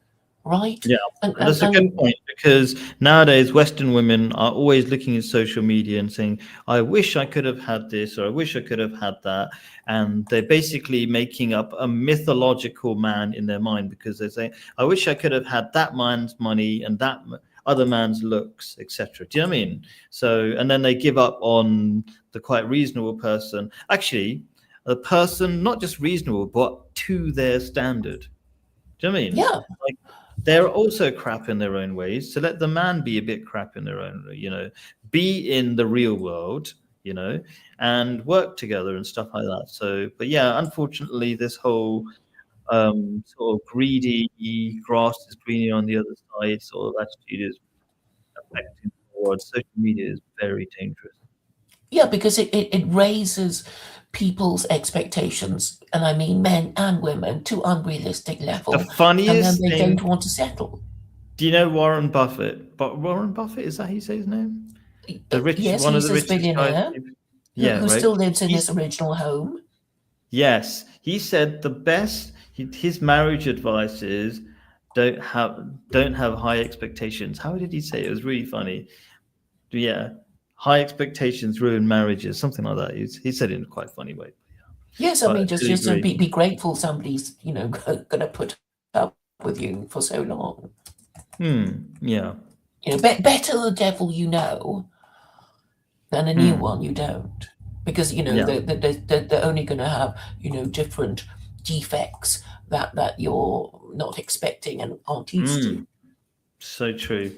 right? Yeah, And, and and, that's a good and point because nowadays Western women are always looking at social media and saying, "I wish I could have had this," or "I wish I could have had that," and they're basically making up a mythological man in their mind because they say, "I wish I could have had that man's money and that other man's looks, etc." Do you know what I mean? So, and then they give up on the quite reasonable person. Actually, a person not just reasonable, but to their standard. Do you know what I mean? yeah. Like they're also crap in their own ways. So let the man be a bit crap in their own, be in the real world, and work together and stuff like that. So, but yeah, unfortunately, this whole sort of greedy grass is greener on the other side sort of attitude is affecting the world. Social media is very dangerous. Yeah, because it raises people's expectations, and I mean men and women, to unrealistic The level, and then funniest they thing, don't want to settle. do you know Warren Buffett? But Warren Buffett, is that how you say his name? Yes, one of he's the this richest guys. billionaire Yeah, who right. still lives in He's his original home. Yes, he said his marriage advice is don't have high expectations. How did he say it? It was really funny. Yeah, high expectations ruin marriages, something like that. He said it in a quite funny way. Yes, I But I mean, totally just to agree. be grateful somebody's, going to put up with you for so long. Yeah, Better the devil you know than a new one you don't, because yeah. they're only going to have different defects that you're not expecting and aren't used to. So true.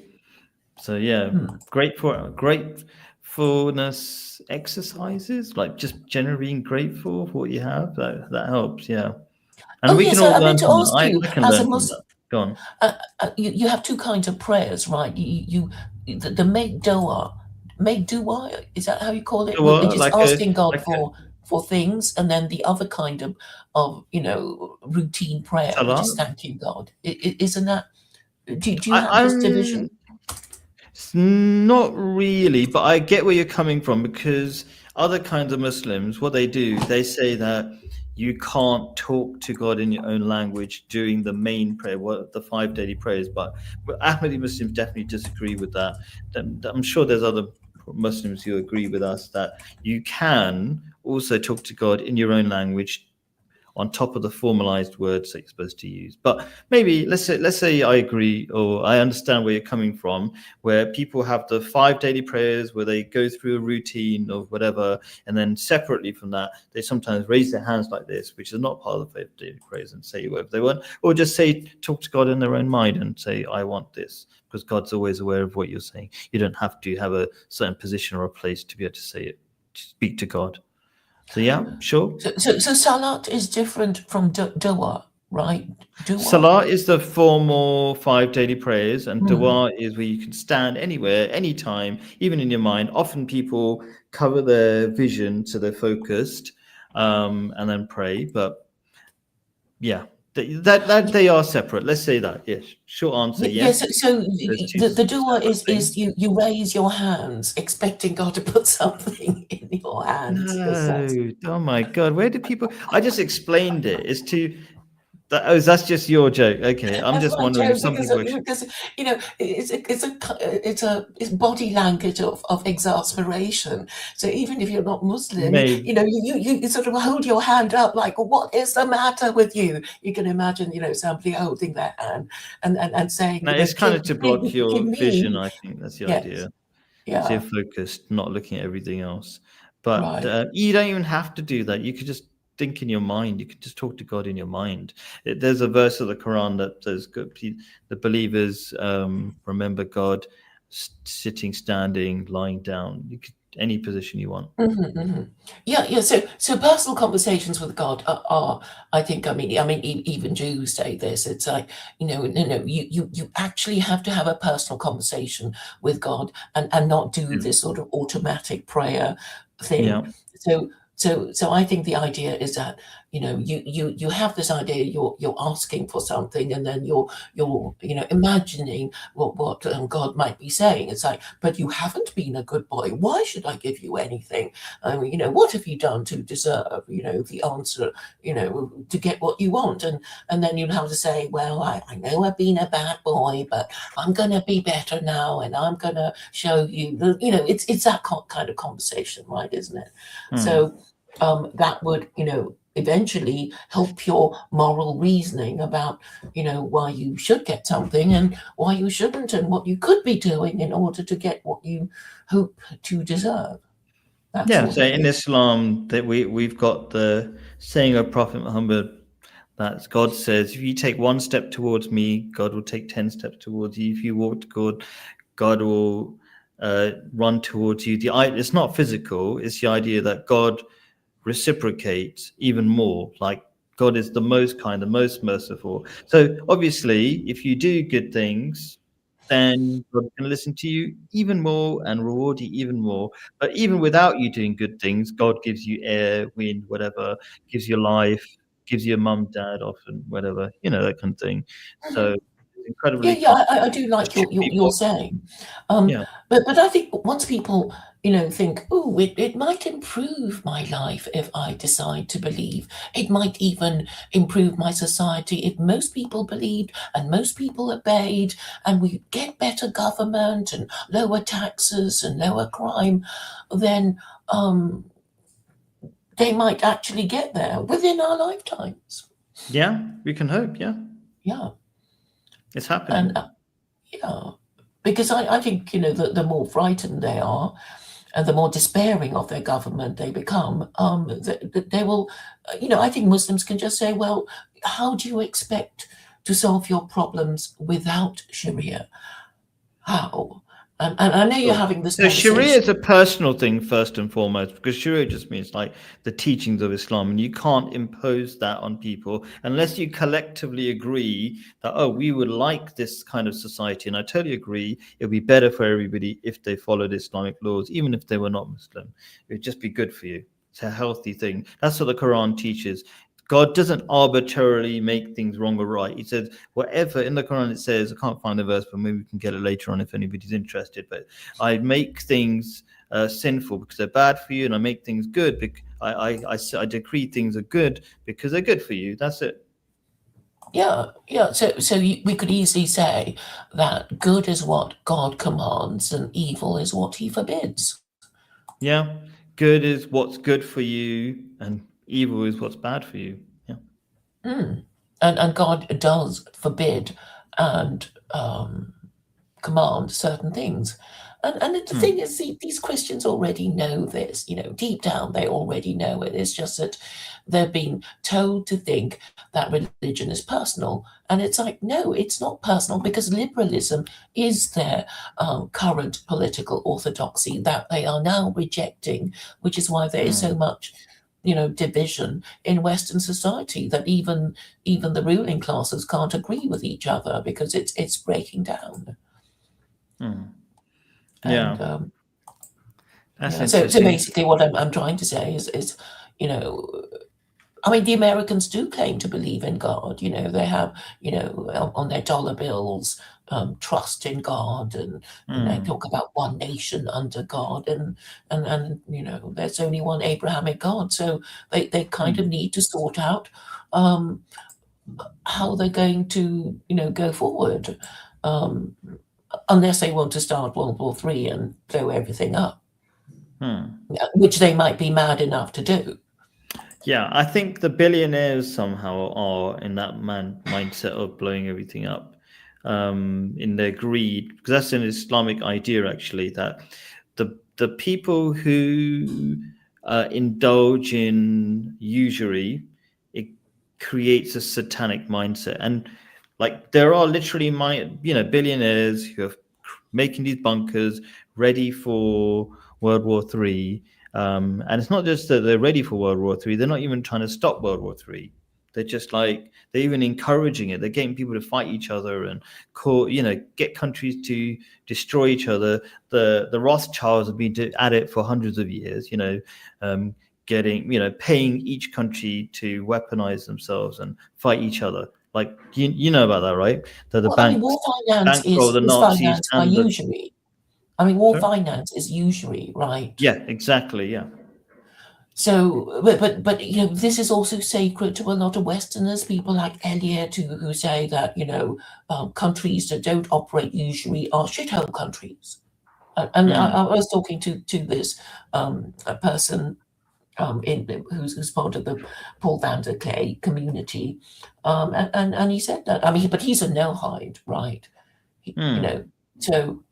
So yeah, Hmm. gratefulness exercises, like just generally being grateful for what you have. That helps. Yeah, and Oh we can yes, all I learn meant to from that. ask you, I can as a learn from Muslim, that. Go on. you have two kinds of prayers, right? The make dua, is that how you call it? So what? Which is asking God for things, and then the other kind of routine prayer, which is Salah. thanking God. Isn't that? Do you have this I'm division? not really, but I get where you're coming from because other kinds of Muslims, what they do, they say that you can't talk to God in your own language during the main prayer, the 5 daily prayers. But Ahmadi Muslims definitely disagree with that. I'm sure there's other Muslims who agree with us that you can also talk to God in your own language on top of the formalized words that you're supposed to use. But maybe let's say I agree or I understand where you're coming from, where people have the 5 daily prayers where they go through a routine of whatever, and then separately from that, they sometimes raise their hands like this, which is not part of the 5 daily prayers, and say whatever they want, or just say talk to God in their own mind and say I want this. Because God's always aware of what you're saying. You don't have to have a certain position or a place to be able to say it, to speak to God. So yeah, sure. So salat is different from dua, right? Dua. Salah is the formal 5 daily prayers, and Hmm. dua is where you can stand anywhere, anytime, even in your mind. Often people cover their vision so they're focused, and then pray. But yeah, that they are separate. Let's say that. Yes, short answer. Yes. Yes, So there's two the dua separate is things. you raise your hands, expecting God to put something in your hands. Is that? No, oh my God, where do people? I just explained it. It's too. That's just your joke. Okay, I'm That's just my wondering if joke some because people actually it's body language of exasperation. So even if you're not Muslim, may you sort of hold your hand up like, what is the matter with you? You can imagine somebody holding their hand and saying, no, it's kind of to block give your vision. me. I think that's the Yes, idea. So you're yeah, focused, not looking at everything else. But right. you don't even have to do that. You could just think in your mind. You could just talk to God in your mind. There's a verse of the Quran that says the believers remember God sitting, standing, lying down. You could any position you want. Yeah, yeah. So personal conversations with God are I think, even Jews say this. It's like, no, you actually have to have a personal conversation with God and not do Yeah. this sort of automatic prayer thing. Yeah. So I think the idea is that, you have this idea, you're asking for something, and then you're imagining what God might be saying. It's like, but you haven't been a good boy. Why should I give you anything? I mean, what have you done to deserve, the answer, to get what you want? And then you'll have to say, well, I know I've been a bad boy, but I'm going to be better now, and I'm going to show you. It's that kind of conversation, right? Isn't it? Hmm. So that would, eventually help your moral reasoning about, why you should get something and why you shouldn't, and what you could be doing in order to get what you hope to deserve. That Yeah, sort so of in thing. Islam that we've got the saying of Prophet Muhammad that God says, if you take one step towards me, God will take 10 steps towards you. If you walk to God, God will run towards you. It's not physical, it's the idea that God reciprocates even more. Like God is the most kind, the most merciful. So obviously, if you do good things, then God can listen to you even more and reward you even more. But even without you doing good things, God gives you air, wind, whatever, gives you life, gives you a mum, dad, often, whatever, that kind of thing. So Yeah, incredibly yeah, kind. I do like Should be your more. saying. Yeah. But I think once people, think, "Oh, it might improve my life if I decide to believe. It might even improve my society if most people believed and most people obeyed, and we get better government and lower taxes and lower crime," then, they might actually get there within our lifetimes. Yeah, we can hope. Yeah, Yeah, it's and, happening. yeah, because I think, the more frightened they are, and the more despairing of their government they become, they will, I think Muslims can just say, well, how do you expect to solve your problems without Sharia? How? And I know you're Sure. having this So Sharia conversation. is a personal thing first and foremost, because Sharia just means like the teachings of Islam, and you can't impose that on people unless you collectively agree that, oh, we would like this kind of society. And I totally agree, it would be better for everybody if they followed Islamic laws, even if they were not Muslim. It would just be good for you. It's a healthy thing. That's what the Quran teaches. God doesn't arbitrarily make things wrong or right. He says whatever in the Quran it says. I can't find the verse, but maybe we can get it later on if anybody's interested. But I make things sinful because they're bad for you, and I make things good because I decree things are good because they're good for you. That's it. Yeah, yeah. So we could easily say that good is what God commands and evil is what he forbids. Yeah, good is what's good for you, and evil is what's bad for you. Yeah. Mm. And God does forbid and command certain things. And the thing Hmm. is, these Christians already know this, deep down they already know it. It's just that they're being told to think that religion is personal. And it's like, no, it's not personal because liberalism is their current political orthodoxy that they are now rejecting, which is why there is so Hmm. much division in Western society that even the ruling classes can't agree with each other because it's breaking down. Hmm. And Yeah, that's so interesting. basically, what I'm trying to say is, you know, I mean, the Americans do claim to believe in God. They have, on their dollar bills, trust in God, and they Hmm. talk about one nation under God, and there's only one Abrahamic God. So they kind of Hmm. need to sort out um, how they're going to, go forward, um, unless they want to start World War III and blow everything up. Hmm. Which they might be mad enough to do. Yeah, I think the billionaires somehow are in that mindset of blowing everything up, in their greed, because that's an Islamic idea actually, that the people who indulge in usury, it creates a satanic mindset, and like there are literally billionaires who are making these bunkers ready for World War III. And it's not just that they're ready for World War III; they're not even trying to stop World War III. They're just like they're even encouraging it. They're getting people to fight each other and get countries to destroy each other. The Rothschilds have been at it for hundreds of years. Um, getting paying each country to weaponize themselves and fight each other. Like you know about that, right? That the Well, I mean, war banks finance bankroll the is Nazis financed by and the usury. I mean, war sorry. finance is usury, right? Yeah, exactly. Yeah. So, but this is also sacred to a lot of Westerners. People like Eliot, who say that countries that don't operate usury are shithole countries. And I Mm, was talking to this a person who's part of the Paul van der Klee community, and he said that. I mean, but he's a no-hide, right? mm, So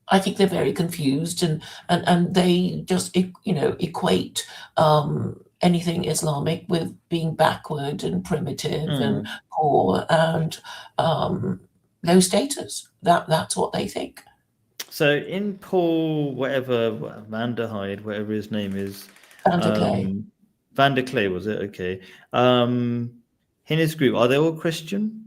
I think they're very confused, and they just equate anything Islamic with being backward and primitive and mm. poor and um, low status. That's what they think. So in Paul, whatever Vanderhyde, whatever his name is, Van der Klee. um, Van der Klee was it? Okay. Um, in his group, are they all Christian?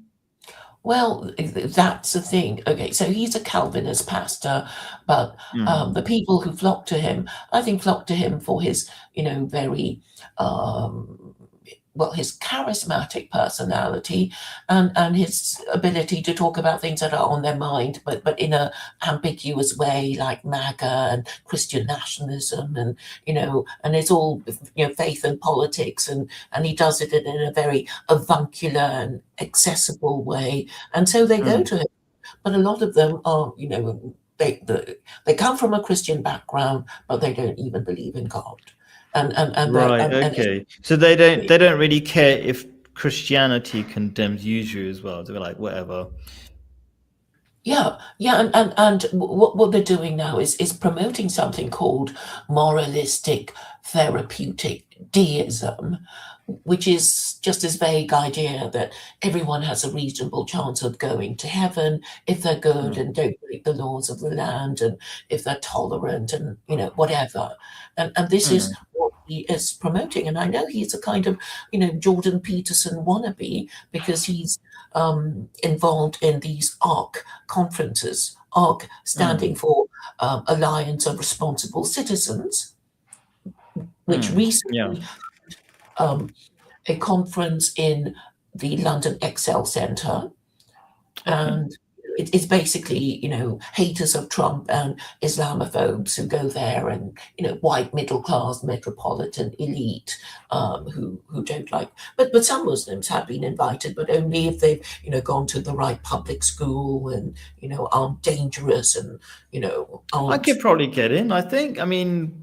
Well, that's the thing. Okay, so he's a Calvinist pastor, but Mm, the people who flock to him, I think, flock to him for his, very um, his charismatic personality and his ability to talk about things that are on their mind, but in a ambiguous way, like MAGA and Christian nationalism, and and it's all faith and politics, and he does it in a very avuncular and accessible way, and so they go to him. But a lot of them are, they come from a Christian background, but they don't even believe in God. Right. Okay. So they don't really care if Christianity condemns usury as well. They're like, whatever. Yeah, and what they're doing now is promoting something called moralistic therapeutic deism, which is just this vague idea that everyone has a reasonable chance of going to heaven if they're good and don't break the laws of the land, and if they're tolerant, and whatever. And this is what he is promoting. And I know he's a kind of Jordan Peterson wannabe, because he's involved in these ARC conferences. ARC standing for Alliance of Responsible Citizens, which recently a conference in the London Excel Centre, and it's basically haters of Trump and Islamophobes who go there, and white middle class metropolitan elite who don't like. But some Muslims have been invited, but only if they've gone to the right public school and aren't dangerous and aren't. I could probably get in. I think. I mean,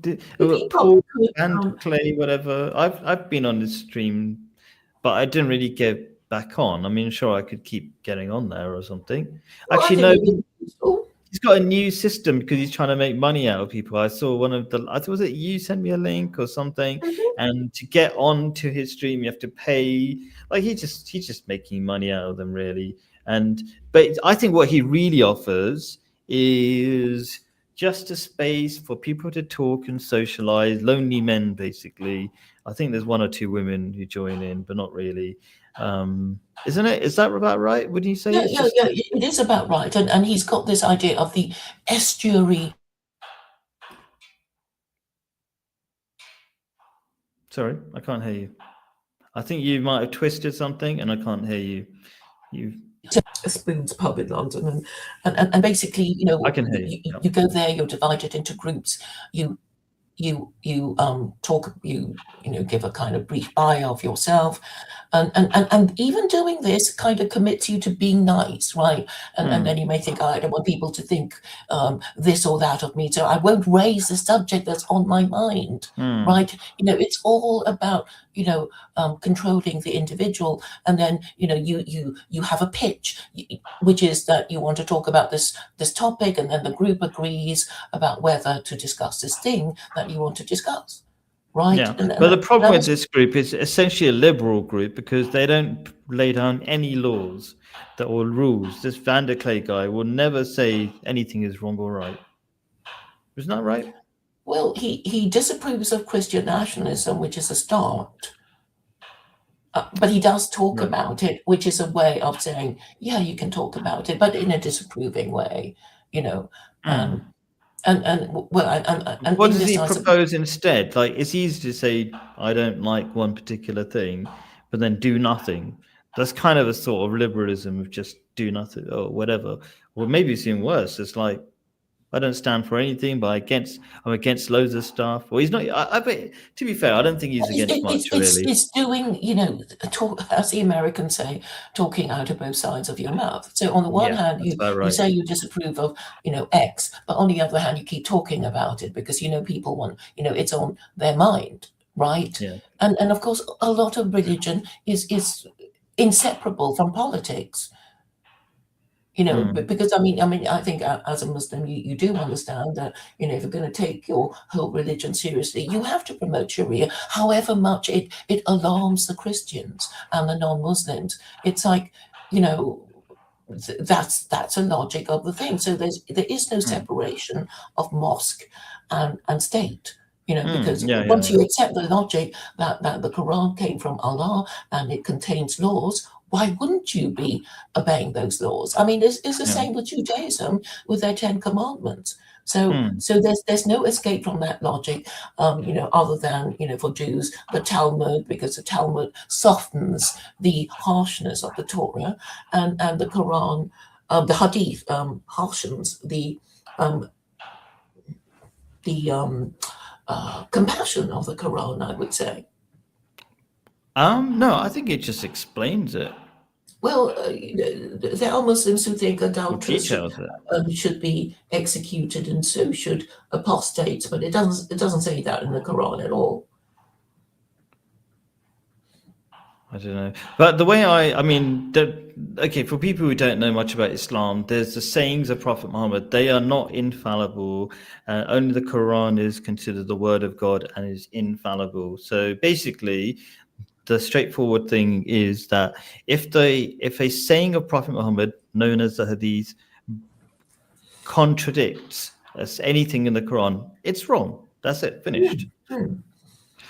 Paul and Clay, whatever. I've been on this stream, but I didn't really get back on. I mean, sure, I could keep getting on there or something. Well, actually, no. He's got a new system because he's trying to make money out of people. I saw one of the. I thought, was it you sent me a link or something? And to get on to his stream, you have to pay. Like he's just making money out of them, really. But I think what he really offers is just a space for people to talk and socialize. Lonely men, basically. I think there's one or two women who join in, but not really. Isn't it? Is that about right? Would you say? Yeah, it is about right. And he's got this idea of the estuary. Sorry, I can't hear you. I think you might have twisted something, and I can't hear you. A Spoon's pub in London, and basically, I can hear you. You go there. You're divided into groups. You talk. You give a kind of brief bio of yourself, and even doing this kind of commits you to being nice, right? And then you may think, I don't want people to think this or that of me, so I won't raise the subject that's on my mind, right? It's all about controlling the individual, and then you have a pitch, which is that you want to talk about this topic, and then the group agrees about whether to discuss this thing that you want to discuss. Right. Yeah. But the problem with this group is essentially a liberal group, because they don't lay down any laws or rules. This Van der Clay guy will never say anything is wrong or right. Isn't that right? Well, he disapproves of Christian nationalism, which is a start. But he does talk about it, which is a way of saying, yeah, you can talk about it, but in a disapproving way, And what does he propose instead? Like, it's easy to say I don't like one particular thing, but then do nothing. That's kind of a sort of liberalism of just do nothing or whatever. Or maybe it's even worse. It's like, I don't stand for anything, but I'm against loads of stuff. Well, he's not. I bet, to be fair, I don't think he's against much, really. It's doing, as the Americans say, talking out of both sides of your mouth. So on the one hand, you say you disapprove of, X, but on the other hand, you keep talking about it because people want, it's on their mind, right? Yeah. And of course, a lot of religion is inseparable from politics. Because I think as a Muslim, you do understand that, if you're going to take your whole religion seriously, you have to promote Sharia, however much it alarms the Christians and the non-Muslims. It's like, that's a logic of the thing. So there is no separation of mosque and state. Because once you accept the logic that the Quran came from Allah and it contains laws, why wouldn't you be obeying those laws? I mean, it's the same with Judaism with their 10 commandments. So, Hmm. so there's no escape from that logic, other than for Jews, the Talmud, because the Talmud softens the harshness of the Torah, and the Quran, the Hadith, harshens um, the compassion of the Quran, I would say. No, I think it just explains it Well, there are Muslims who think or adulterers details it. should be executed, and so should apostates, but it doesn't say that in the Quran at all. I don't know. But the way okay, for people who don't know much about Islam, there's the sayings of Prophet Muhammad. They are not infallible. Only the Quran is considered the word of God and is infallible. So basically, the straightforward thing is that if a saying of Prophet Muhammad, known as the Hadith, contradicts anything in the Quran, it's wrong. That's it. Finished. Hmm.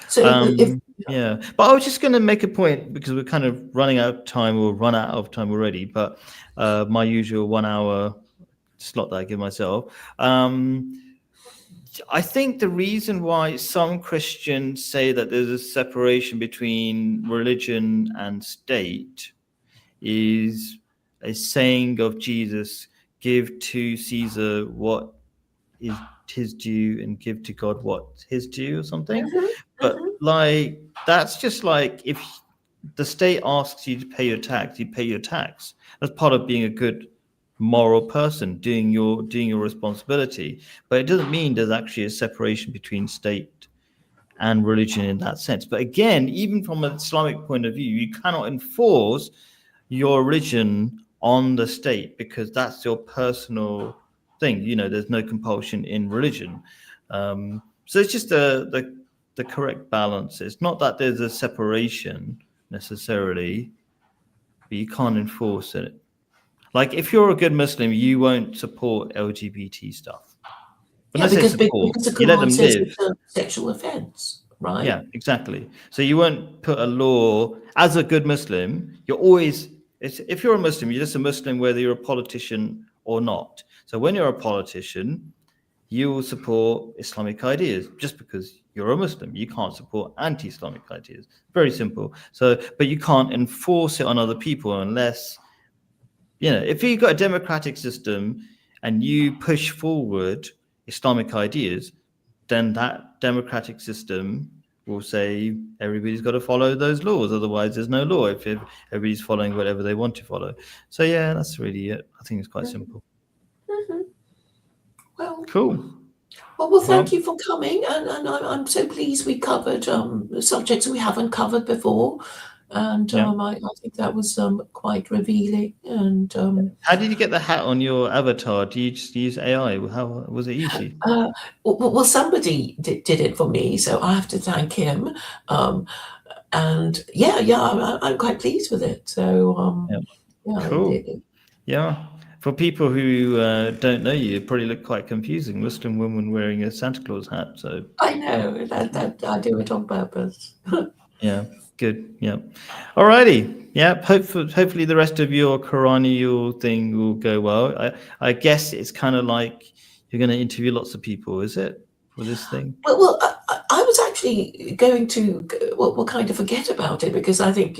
So if Yeah, but I was just going to make a point because we're kind of running out of time or run out of time already. But my usual 1 hour slot that I give myself. I think the reason why some Christians say that there's a separation between religion and state is a saying of Jesus: "Give to Caesar what is his due and give to God what's his due," or something. Mhm, But mhm, like that's just like if the state asks you to pay your tax, you pay your tax. That's part of being a good moral person, doing your responsibility. But it doesn't mean there's actually a separation between state and religion in that sense. But again, even from an Islamic point of view, you cannot enforce your religion on the state because that's your personal thing. There's no compulsion in religion. So it's just the correct balance. It's not that there's a separation necessarily, but you can't enforce it. Like if you're a good Muslim, you won't support LGBT stuff. But yeah, let's say because support, because the you let Quran them says live. it's a sexual offense, right? Yeah, exactly. So you won't put a law as a good Muslim. You're always, if you're a Muslim, you're just a Muslim whether you're a politician or not. So when you're a politician, you will support Islamic ideas just because you're a Muslim. You can't support anti-Islamic ideas. Very simple. So, but you can't enforce it on other people unless, if you've got a democratic system and you push forward Islamic ideas, then that democratic system will say everybody's got to follow those laws. Otherwise, there's no law if everybody's following whatever they want to follow. So, yeah, that's really it. I think it's quite Mhm, simple. mhm. Well, Cool. well, thank Well, you for coming, and I'm so pleased we covered subjects we haven't covered before, and yeah. I think that was quite revealing, and How did you get the hat on your avatar? Do you just use AI? How was it easy? uh, well, somebody did it for me, so I have to thank him, um, and yeah, I'm quite pleased with it. So Yeah. yeah, Cool. Yeah. For people who don't know you, it probably look quite confusing. Muslim woman wearing a Santa Claus hat. So I know that I do it on purpose. yeah, good. Yeah. Alrighty. Yeah. Hopefully the rest of your Koraniyule thing will go well. I guess it's kind of like you're going to interview lots of people, is it, for this thing? Well, I was actually going to well, kind of forget about it because I think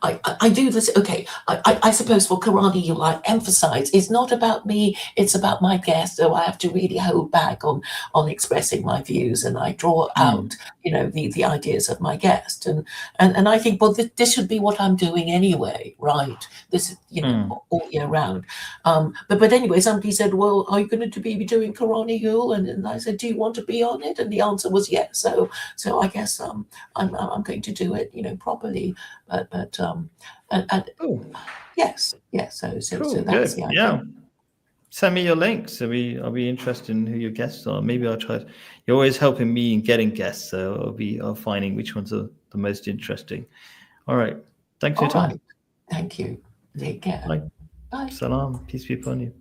I do this. Okay, I suppose for Karate, you like emphasize it's not about me; it's about my guest. So I have to really hold back on expressing my views, and I draw Mm, out the ideas of my guest, and I think well this should be what I'm doing anyway, right? This is mm, all year round. But anyway, somebody said, "Well, are you going to be doing Koraniyule?" And I said, "Do you want to be on it?" And the answer was yes. So I guess I'm going to do it, properly. But and cool. yes. So Cool. that's Good. the idea. Yeah. Send me your links. I'll be interested in who your guests are. Maybe I'll try. You're always helping me in getting guests, so I'll finding which ones are the most interesting. All right. Thanks for All your time. right. Thank you. Take care. Bye. Bye. Salam. Peace be upon you.